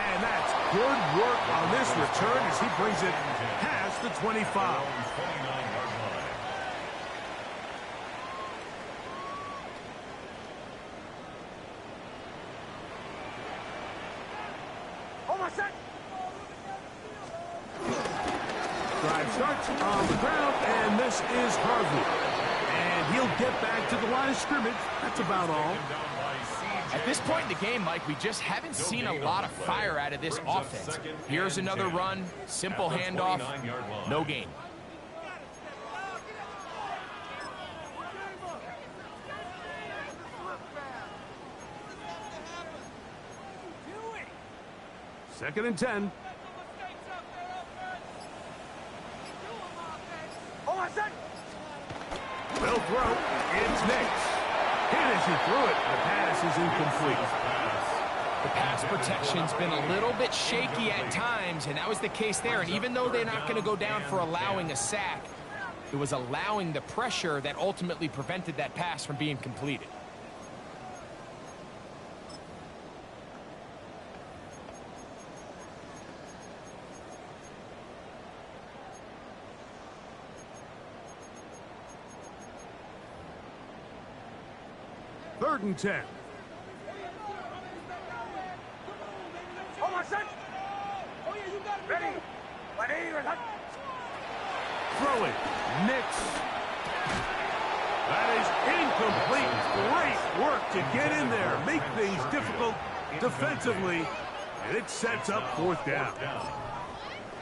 Speaker 1: And that's good work on this return as he brings it past the 25. Drive starts on the ground, and this is Harvey. And he'll get back to the line of scrimmage. That's about all.
Speaker 3: At this point in the game, Mike, we just haven't seen a lot of fire out of this offense. Here's another run, simple handoff, no gain.
Speaker 1: Second and 10. Will throw. It's Nix. And as he threw it, the pass is incomplete.
Speaker 3: The pass protection's been a little bit shaky at times, and that was the case there. And even though they're not going to go down for allowing a sack, it was allowing the pressure that ultimately prevented that pass from being completed.
Speaker 1: Third and 10. Throw it. Nix. That is incomplete. Great work to get in there. Make things difficult defensively. And it sets up fourth down.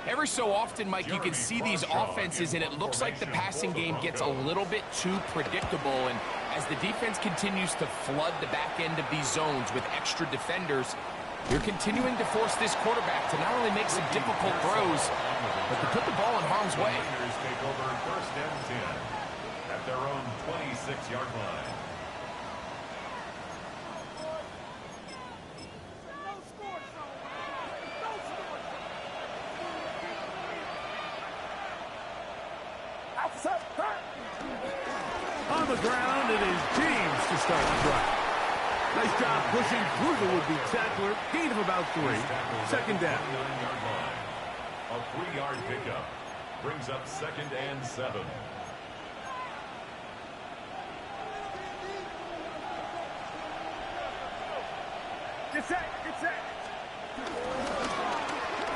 Speaker 3: Every so often, Mike, you can see these offenses, and it looks like the passing game gets a little bit too predictable. And as the defense continues to flood the back end of these zones with extra defenders, you're continuing to force this quarterback to not only make some difficult throws, but to put the ball in harm's way.
Speaker 2: Take over first and 10 at their own 26-yard line.
Speaker 1: On the ground, it is James to start the drive. Nice job pushing through the would-be tackler. Gain of about 3. Second down.
Speaker 2: 9-yard line. A 3-yard pickup brings up second and 7.
Speaker 5: Get set, get set.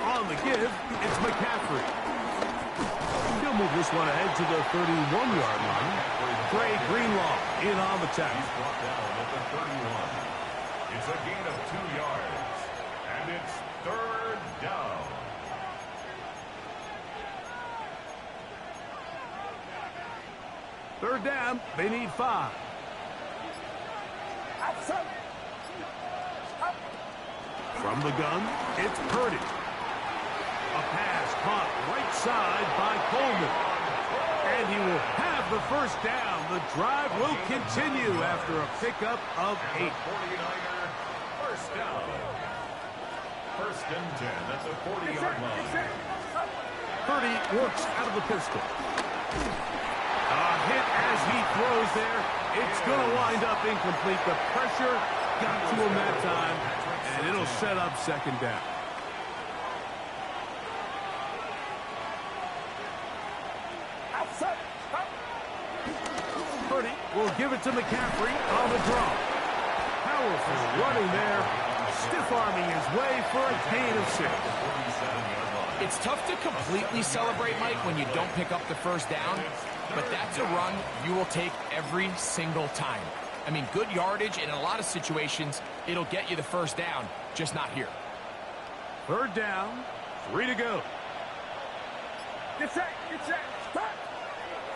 Speaker 1: On the give, it's McCaffrey. He'll move this one ahead to the 31-yard line. Trey Greenlaw in on the tackle.
Speaker 2: He's brought down at the 31. It's a gain of 2 yards, and it's third down.
Speaker 1: Third down, they need 5. From the gun, it's Purdy. A pass caught right side by Coleman. And he will have the first down. The drive will continue after a pickup of 8.
Speaker 2: 49er first down. First and 10 at the 40-yard line.
Speaker 1: Purdy works out of the pistol. A hit as he throws there. It's going to wind up incomplete. The pressure got to him that time, and it'll set up second down. Purdy will give it to McCaffrey on the draw. Powerful running there, stiff-arming his way for a gain of 6.
Speaker 3: It's tough to completely celebrate, Mike, when you don't pick up the first down, but that's a run you will take every single time. I mean, good yardage, and in a lot of situations, it'll get you the first down, just not here.
Speaker 1: Third down, 3 to go.
Speaker 5: Get set, start.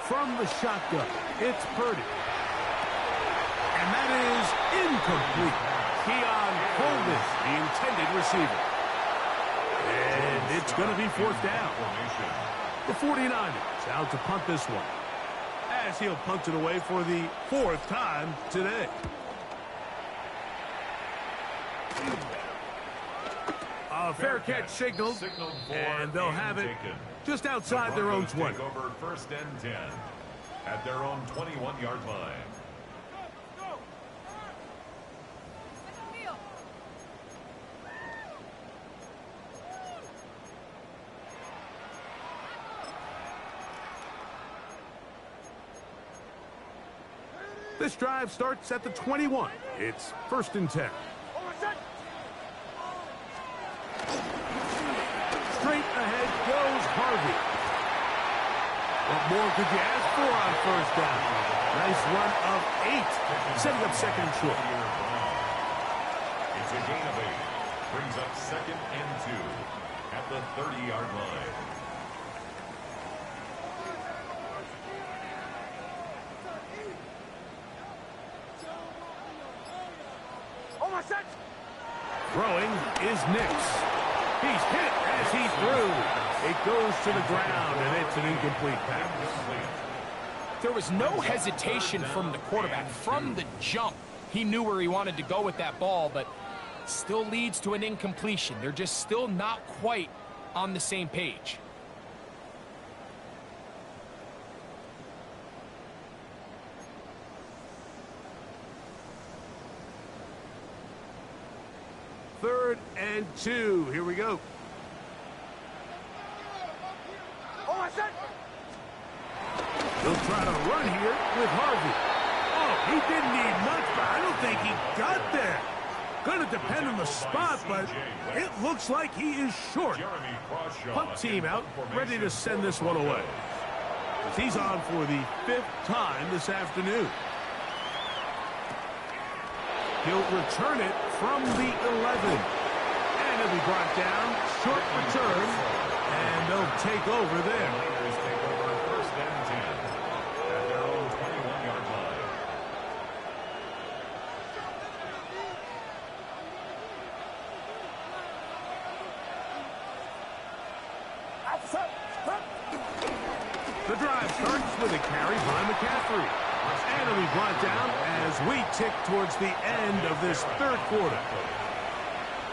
Speaker 1: From the shotgun, it's Purdy. And that is incomplete. Keon Coleman, the intended receiver. And it's going to be fourth down. The 49ers out to punt this one, as he'll punt it away for the 4th time today. A fair catch signaled, and they'll have it just outside their own 20.
Speaker 2: Take over first and 10 at their own 21-yard line.
Speaker 1: This drive starts at the 21. It's first and 10. Straight ahead goes Harvey. What more could you ask for on first down? Nice run of 8, setting up second and short.
Speaker 2: It's a gain of 8. Brings up second and 2 at the 30-yard line.
Speaker 1: Throwing is Nix. He's hit as he threw. It goes to the ground, and it's an incomplete pass.
Speaker 3: There was no hesitation from the quarterback. From the jump, he knew where he wanted to go with that ball, but still leads to an incompletion. They're just still not quite on the same page.
Speaker 1: Third and 2. Here we go. He'll try to run here with Harvey. Oh, he didn't need much, but I don't think he got there. Going to depend on the spot, but it looks like he is short. Punt team out, ready to send this one away. He's on for the 5th time this afternoon. He'll return it from the 11. And going to be brought down. Short return. And they'll take over there.
Speaker 2: Niners take over 1st and 10 at their own 21-yard line.
Speaker 1: The drive starts with a carry by McCaffrey. And it'll be brought down as we tick towards the end of this 3rd quarter.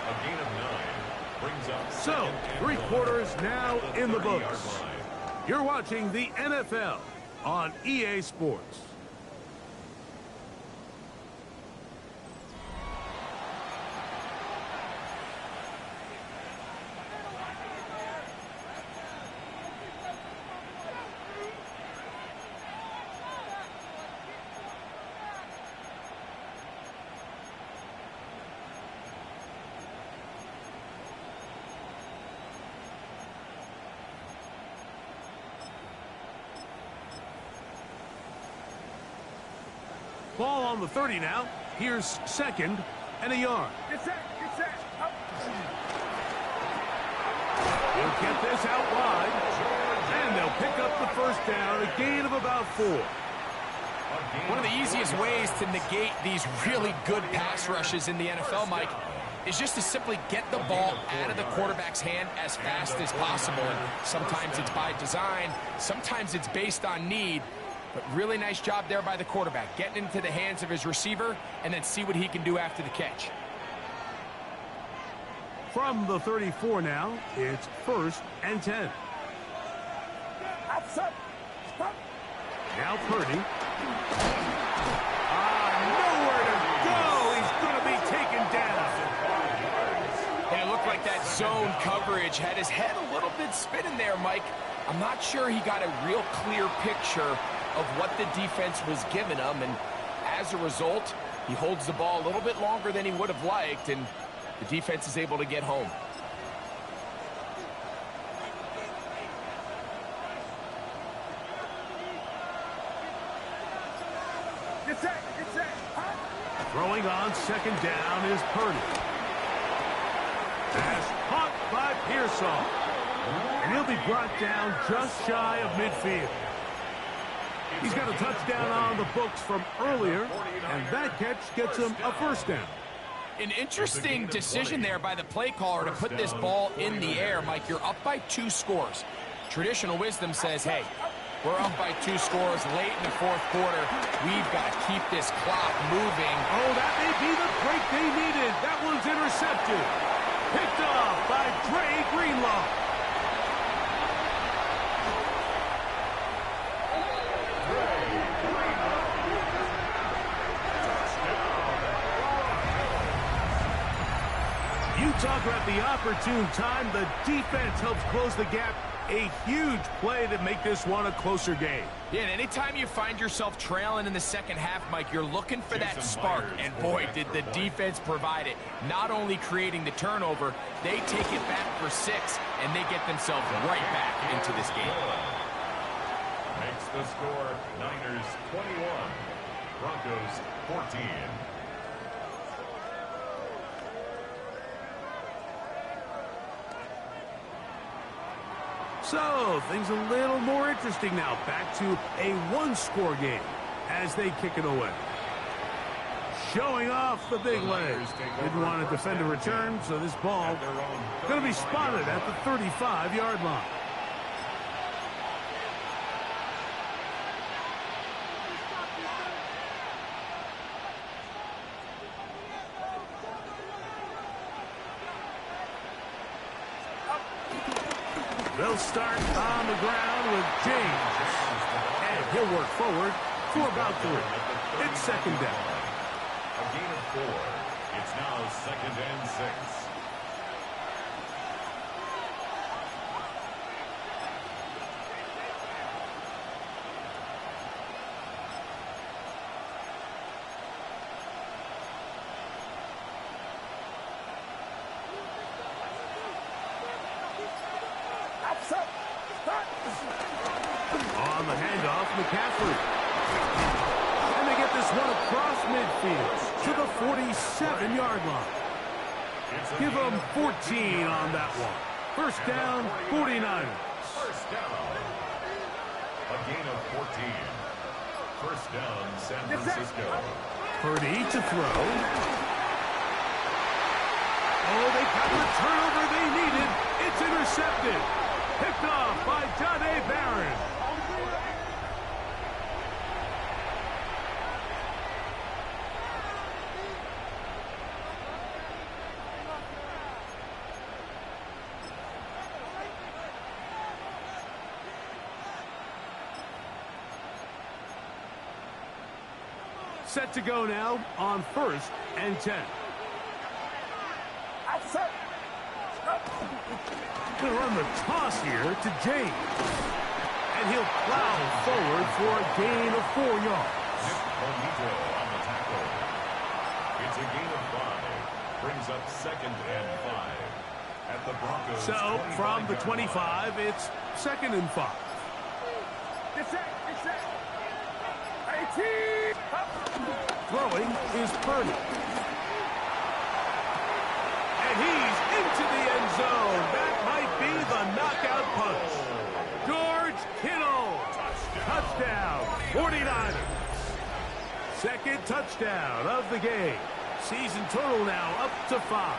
Speaker 2: A gain of 9 brings up
Speaker 1: So, 3 quarters now in the books. You're watching the NFL on EA Sports. Ball on the 30 now. Here's 2nd and a yard.
Speaker 5: Get set, get set.
Speaker 1: He'll get this out wide. And they'll pick up the 1st down, a gain of about 4.
Speaker 3: One of the easiest ways to negate these really good pass rushes in the NFL, Mike, is just to simply get the ball out of the quarterback's hand as fast as possible. And sometimes it's by design, sometimes it's based on need. But really nice job there by the quarterback, getting into the hands of his receiver and then see what he can do after the catch.
Speaker 1: From the 34 now, it's 1st and 10. Now Purdy. Nowhere to go. He's going to be taken down.
Speaker 3: And it looked like that zone coverage had his head a little bit spinning there, Mike. I'm not sure he got a real clear picture of what the defense was giving him, and as a result, he holds the ball a little bit longer than he would have liked, and the defense is able to get home.
Speaker 5: Get set, get set.
Speaker 1: Throwing on 2nd down is Purdy. Pass caught by Pearsall. And he'll be brought down just shy of midfield. He's got a touchdown on the books from earlier, and that catch gets him a 1st down.
Speaker 3: An interesting decision there by the play caller to put this ball in the air. Mike, you're up by 2 scores. Traditional wisdom says, hey, we're up by 2 scores late in the 4th quarter. We've got to keep this clock moving.
Speaker 1: Oh, that may be the break they needed. That one's intercepted. Picked off by Dre Greenlaw. You talk about the opportune time. The defense helps close the gap. A huge play to make this one a closer game.
Speaker 3: Yeah, and anytime you find yourself trailing in the 2nd half, Mike, you're looking for that spark. And boy, did the defense provide it. Not only creating the turnover, they take it back for 6, and they get themselves right back into this game.
Speaker 2: Makes the score Niners 21, Broncos 14.
Speaker 1: So, things a little more interesting now. Back to a 1-score game as they kick it away. Showing off the big leg. Didn't want to defend a return, so this ball going to be spotted at the 35-yard line. They'll start on the ground with James. And he'll work forward for about 3. It's 2nd down.
Speaker 2: A gain of 4. It's now 2nd and 6.
Speaker 1: On the handoff, McCaffrey. And they get this one across midfield to the 47-yard line. Give them 14 on that one. First down, 49ers.
Speaker 2: First down. A gain of 14. First down, San Francisco.
Speaker 1: Purdy to throw. Oh, they got the turnover they needed. It's intercepted. Picked off by Jahdae Barron. Set to go now on 1st and 10. Going to run the toss here to James. And he'll plow forward for a gain of 4 yards.
Speaker 2: Bonito on the tackle. It's a gain of 5. Brings up 2nd and 5. At the Broncos.
Speaker 1: So from the 25, it's 2nd and 5.
Speaker 5: Get set. Get set. 18.
Speaker 1: Throwing is Purdy. And he's into the end zone. That might be the knockout punch. George Kittle. Touchdown. 49ers. Second touchdown of the game. Season total now up to 5.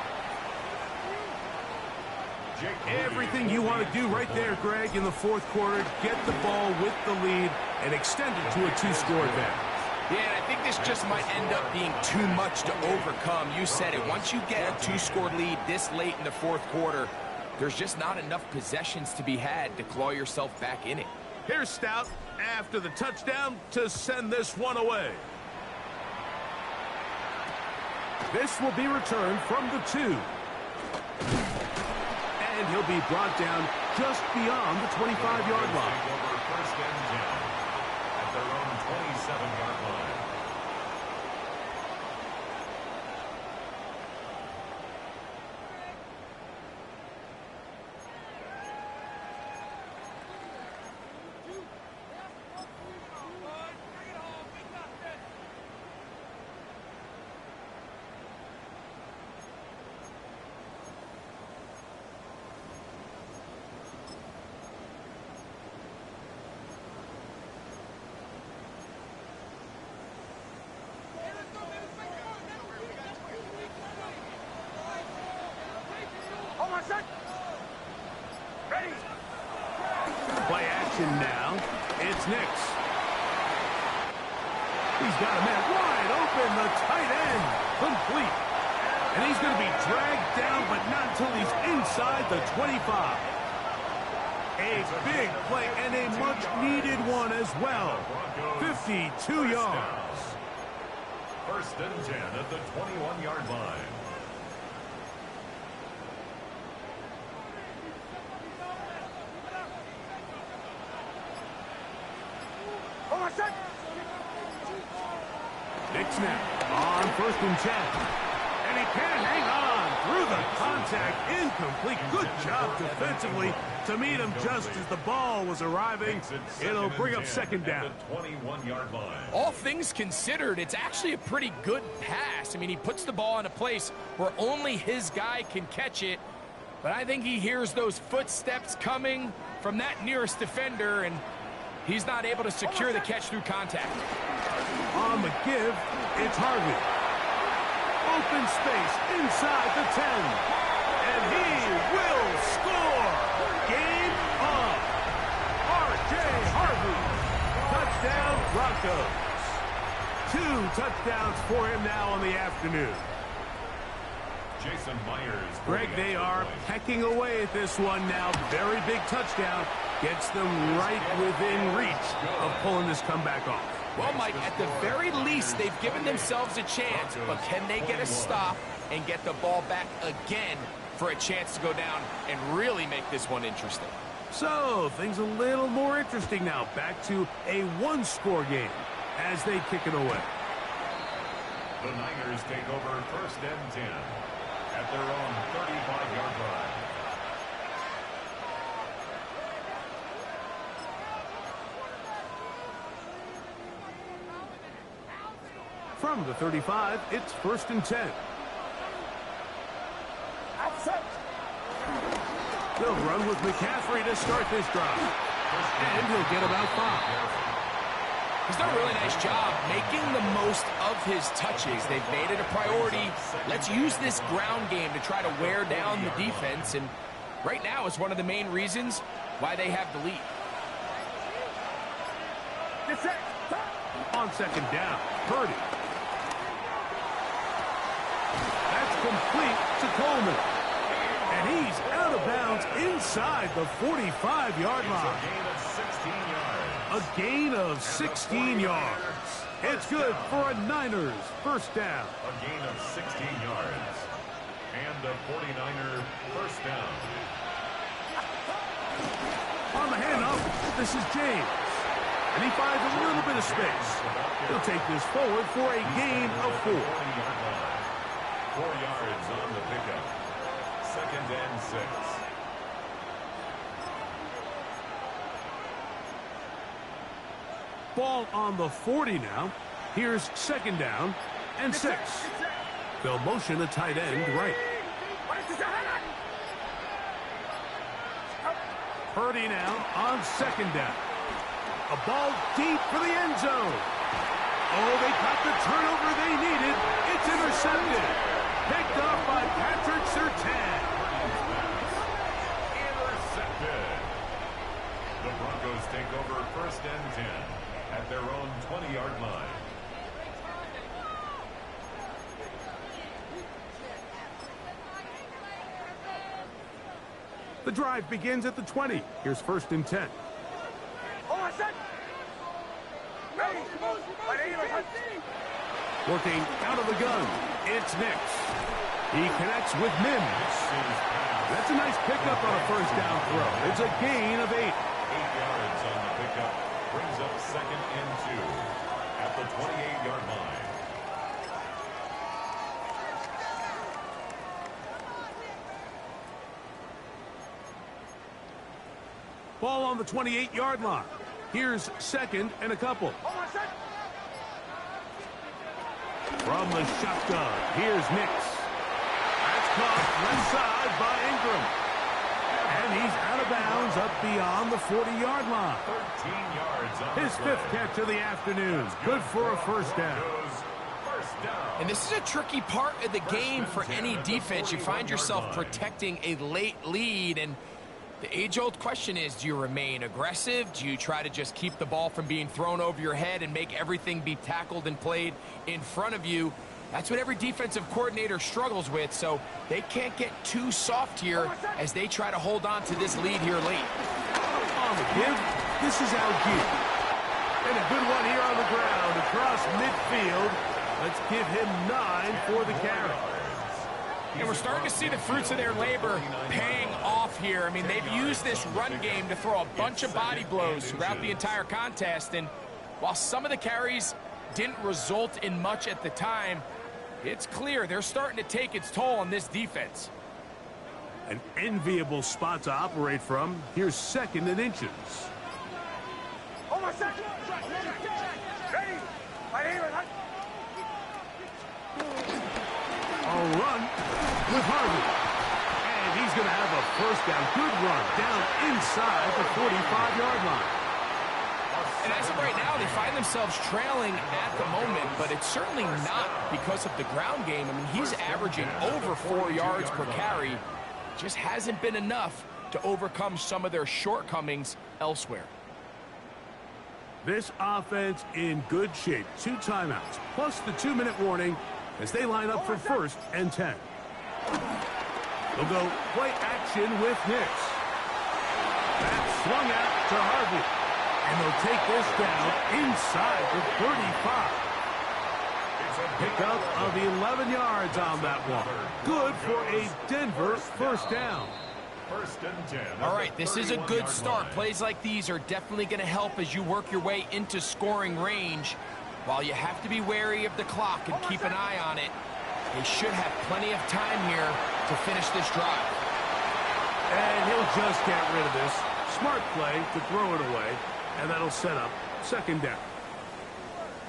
Speaker 1: Everything you want to do right there, Greg, in the 4th quarter. Get the ball with the lead and extend it to a 2-score advantage.
Speaker 3: Yeah, and I think this just might end up being too much to overcome. You said it. Once you get a 2-score lead this late in the 4th quarter, there's just not enough possessions to be had to claw yourself back in it.
Speaker 1: Here's Stout after the touchdown to send this one away. This will be returned from the 2. And he'll be brought down just beyond the 25-yard line.
Speaker 2: Over 1st and 10 at their own 27-yard line.
Speaker 1: Play action now. It's Nix. He's got a man wide open. The tight end complete. And he's going to be dragged down, but not until he's inside the 25. A big play and a much-needed one as well. 52 yards.
Speaker 2: 1st and 10 at the 21-yard line.
Speaker 1: Nix now on 1st and 10. And he can't hang on through the contact. Incomplete. Good job defensively to meet him just as the ball was arriving. It'll bring up 2nd down.
Speaker 2: 21-yard line.
Speaker 3: All things considered, it's actually a pretty good pass. I mean, he puts the ball in a place where only his guy can catch it. But I think he hears those footsteps coming from that nearest defender, and he's not able to secure the catch through contact.
Speaker 1: On the give, it's Harvey. Open space inside the 10. And he will score. Game on. R.J. Harvey. Touchdown, Broncos. 2 touchdowns for him now on the afternoon.
Speaker 2: Jason Myers.
Speaker 1: Greg, they are pecking away at this one now. Very big touchdown. Gets them right within reach of pulling this comeback off.
Speaker 3: Well, Mike, at the very least, they've given themselves a chance, but can they get a stop and get the ball back again for a chance to go down and really make this one interesting?
Speaker 1: So, things a little more interesting now. Back to a 1-score game as they kick it away.
Speaker 2: The Niners take over 1st and 10 at their own 35-yard line.
Speaker 1: From the 35, it's 1st and 10. They'll run with McCaffrey to start this drive. And he'll get about 5.
Speaker 3: He's done a really nice job making the most of his touches. They've made it a priority. Let's use this ground game to try to wear down the defense. And right now is one of the main reasons why they have the lead.
Speaker 1: On second down, Purdy. That's complete to Coleman. And he's out of bounds inside the 45-yard line. A gain of 16 yards. It's good for a Niners first down.
Speaker 2: A gain of 16 yards. And a 49er first down.
Speaker 1: On the handoff, this is James. And he finds a little bit of space. He'll take this forward for a gain of 4. 4
Speaker 2: yards on the pickup. Second and 6.
Speaker 1: Ball on the 40 now. Here's second down and 6. They'll motion a tight end right. Purdy now on second down. A ball deep for the end zone. Oh, they got the turnover they needed. It's intercepted. Picked up by Patrick Surtain.
Speaker 2: Intercepted. The Broncos take over first and 10 at their own 20-yard line.
Speaker 1: The drive begins at the 20. Here's first and 10. Working out of the gun, it's Nix. He connects with Mims. That's a nice pickup on a first down throw. It's a gain of 8.
Speaker 2: 8 yards on the pickup. Brings up second and 2 at the 28-yard line.
Speaker 1: Ball on the 28-yard line. Here's second and a couple. From the shotgun, here's Nix. That's caught left side by Ingram. And he's out of bounds up beyond the 40-yard line.
Speaker 2: 13 yards on
Speaker 1: his 5th catch of the afternoon. Good for a first down.
Speaker 3: And this is a tricky part of the game for any defense. You find yourself protecting a late lead, and the age-old question is, do you remain aggressive? Do you try to just keep the ball from being thrown over your head and make everything be tackled and played in front of you? That's what every defensive coordinator struggles with, so they can't get too soft here as they try to hold on to this lead here late.
Speaker 1: On the give, this is Algier. And a good one here on the ground across midfield. Let's give him 9 for the carry.
Speaker 3: And we're starting to see the fruits of their labor paying off here. I mean, they've used this run game to throw a bunch of body blows throughout the entire contest. And while some of the carries didn't result in much at the time, it's clear they're starting to take its toll on this defense.
Speaker 1: An enviable spot to operate from. Here's second and inches.
Speaker 5: Oh, my second. Ready. Right here.
Speaker 1: A run with Harvey. And he's going to have a first down. Good run down inside the 45-yard line.
Speaker 3: And as of right now, they find themselves trailing at the moment, but it's certainly not because of the ground game. I mean, he's averaging over 4 yards per carry. Just hasn't been enough to overcome some of their shortcomings elsewhere.
Speaker 1: This offense in good shape. 2 timeouts, plus the 2-minute warning as they line up for first and 10. They'll go play action with Nix. That's swung out to Harvey. And they'll take this down inside the 35. Pickup of 11 yards on that one. Good for a Denver first down.
Speaker 2: First and 10.
Speaker 3: All right, this is a good start. Plays like these are definitely going to help as you work your way into scoring range. While you have to be wary of the clock and keep an eye on it, they should have plenty of time here to finish this drive.
Speaker 1: And he'll just get rid of this. Smart play to throw it away, and that'll set up second down.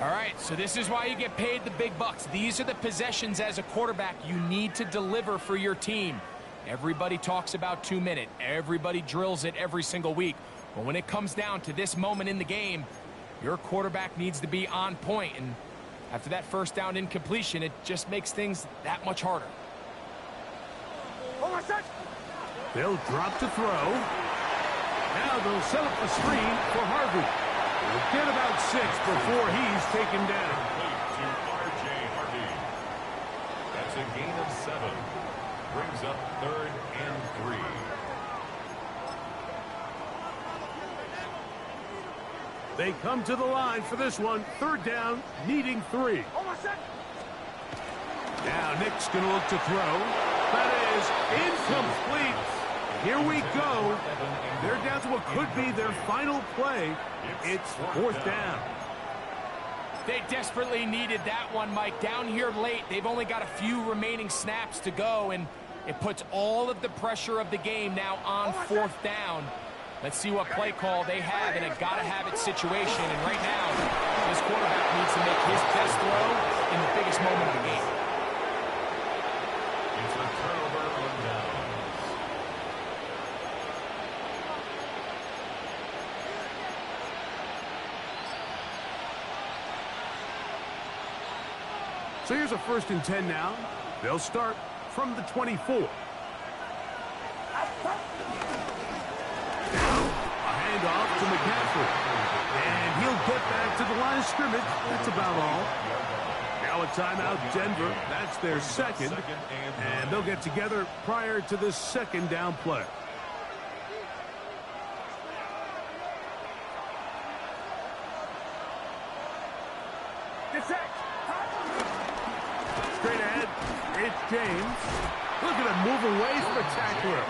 Speaker 3: All right, so this is why you get paid the big bucks. These are the possessions as a quarterback you need to deliver for your team. Everybody talks about 2-minute. Everybody drills it every single week. But when it comes down to this moment in the game, your quarterback needs to be on point. And after that first down incompletion, it just makes things that much harder.
Speaker 1: They'll drop to throw. Now they'll set up the screen for Harvey. He'll get about 6 before he's taken down.
Speaker 2: To R.J. Harvey. That's a gain of 7. Brings up 3rd and 3.
Speaker 1: They come to the line for this one. 3rd down, needing 3. Now Nick's going to look to throw. That is incomplete. Here we go. They're down to what could be their final play. It's 4th down.
Speaker 3: They desperately needed that one, Mike. Down here late, they've only got a few remaining snaps to go, and it puts all of the pressure of the game now on 4th down. Let's see what play call they have in a gotta-have-it situation. And right now, this quarterback needs to make his best throw in the biggest moment of the game.
Speaker 2: It's a turnover on downs.
Speaker 1: So here's a 1st and 10 now. They'll start from the 24. Handoff to McCaffrey. And he'll get back to the line of scrimmage. That's about all. Now a timeout, Denver. That's their 2nd. And they'll get together prior to this 2nd down play. Straight ahead, it's James. Look at him move away from a tackler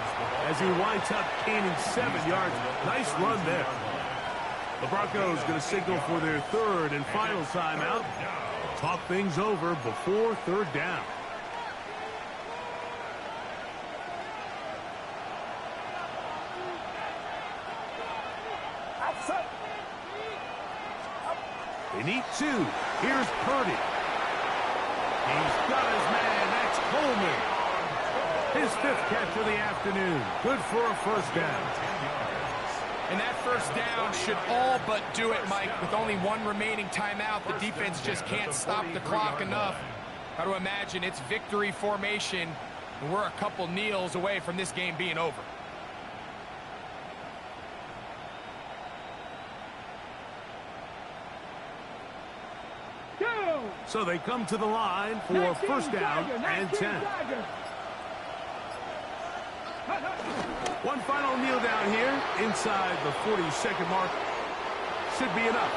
Speaker 1: as he winds up gaining 7 yards. Nice run there. The Broncos going to signal for their 3rd and final timeout. Talk things over before 3rd down. They need 2. Here's Purdy. He's got his man. That's Coleman. His 5th catch of the afternoon. Good for a 1st down.
Speaker 3: And that 1st down should all but do it, Mike. With only 1 remaining timeout, the defense just can't stop the clock enough. Got to imagine it's victory formation, and we're a couple kneels away from this game being over.
Speaker 1: So they come to the line for 1st down and 10. One final kneel down here inside the 40-second mark. Should be enough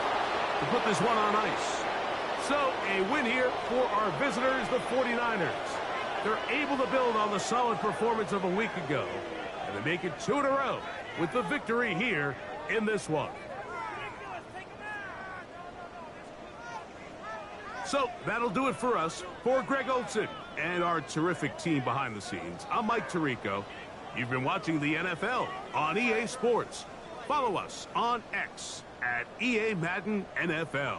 Speaker 1: to put this one on ice. So a win here for our visitors, the 49ers. They're able to build on the solid performance of a week ago, and they make it 2 in a row with the victory here in this one. So that'll do it for us. For Greg Olson and our terrific team behind the scenes, I'm Mike Tirico. You've been watching the NFL on EA Sports. Follow us on X at EA Madden NFL.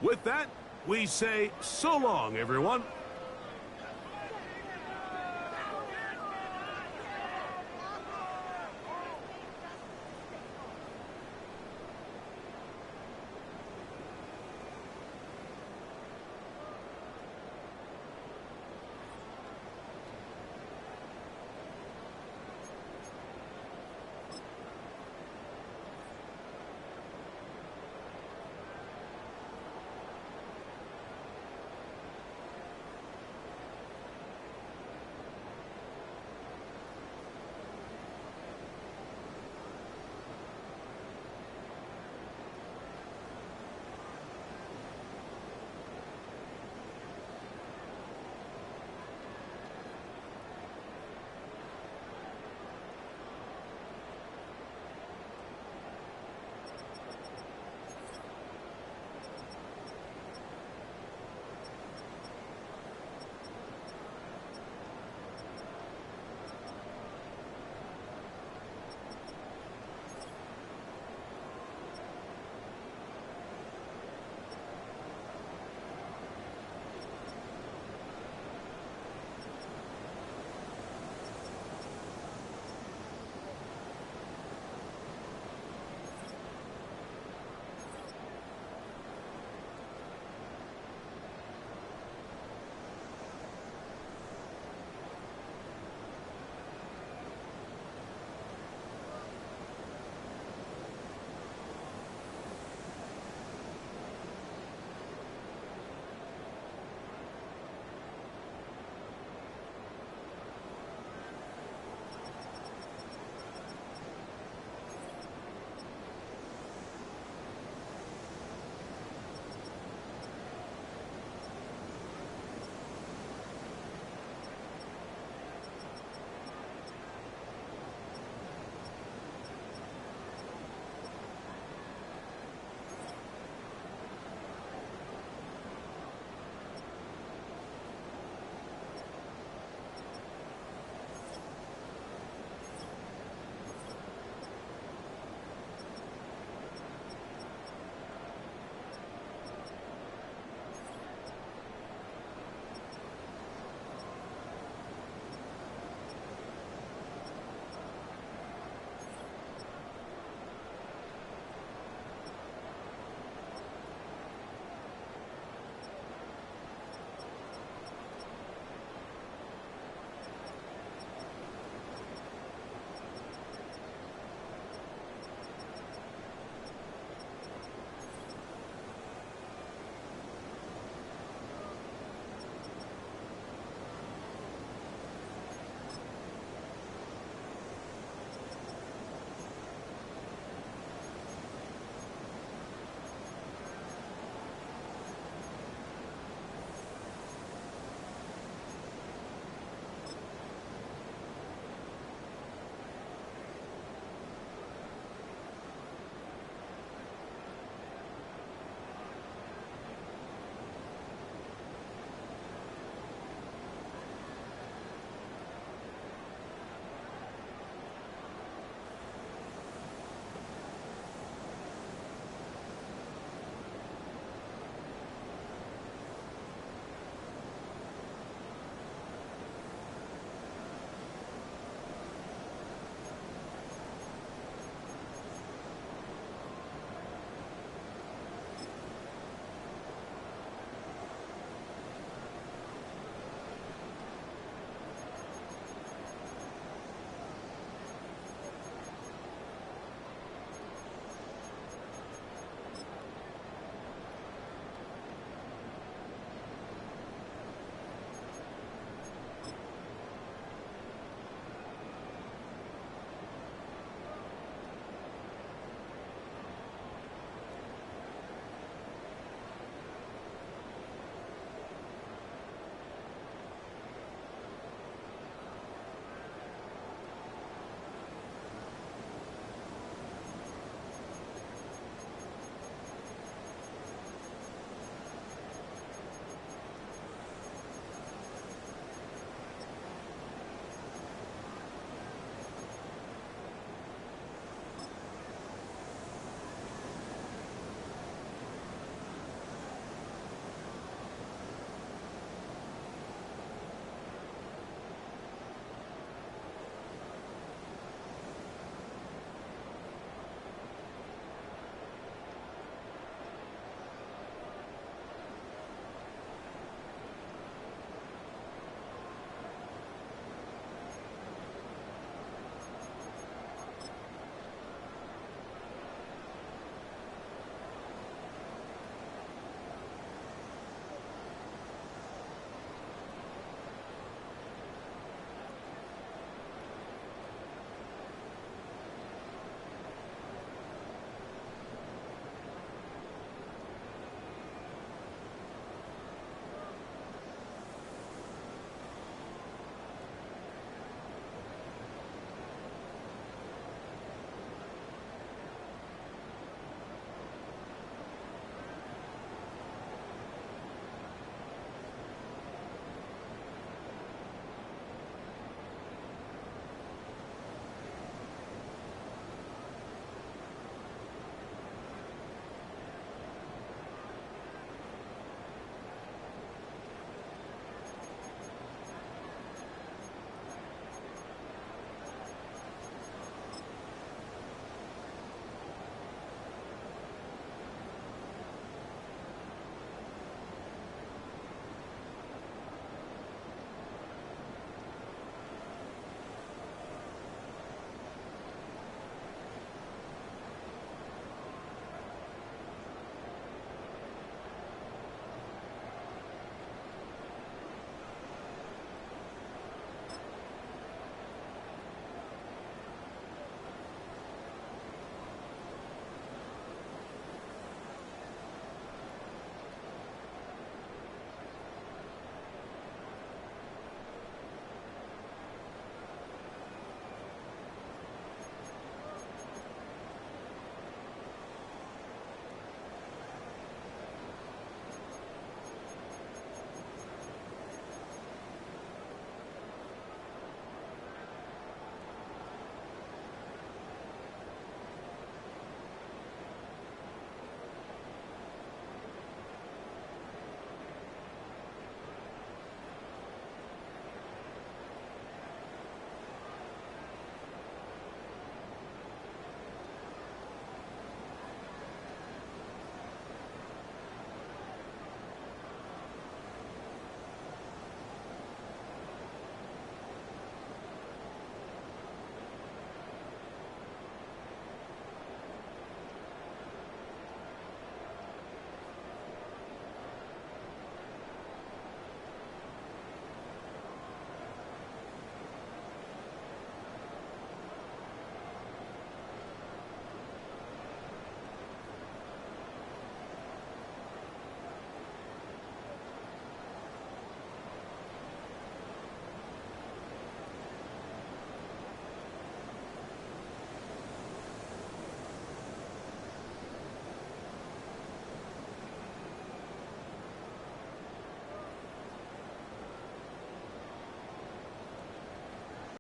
Speaker 1: With that, we say so long, everyone.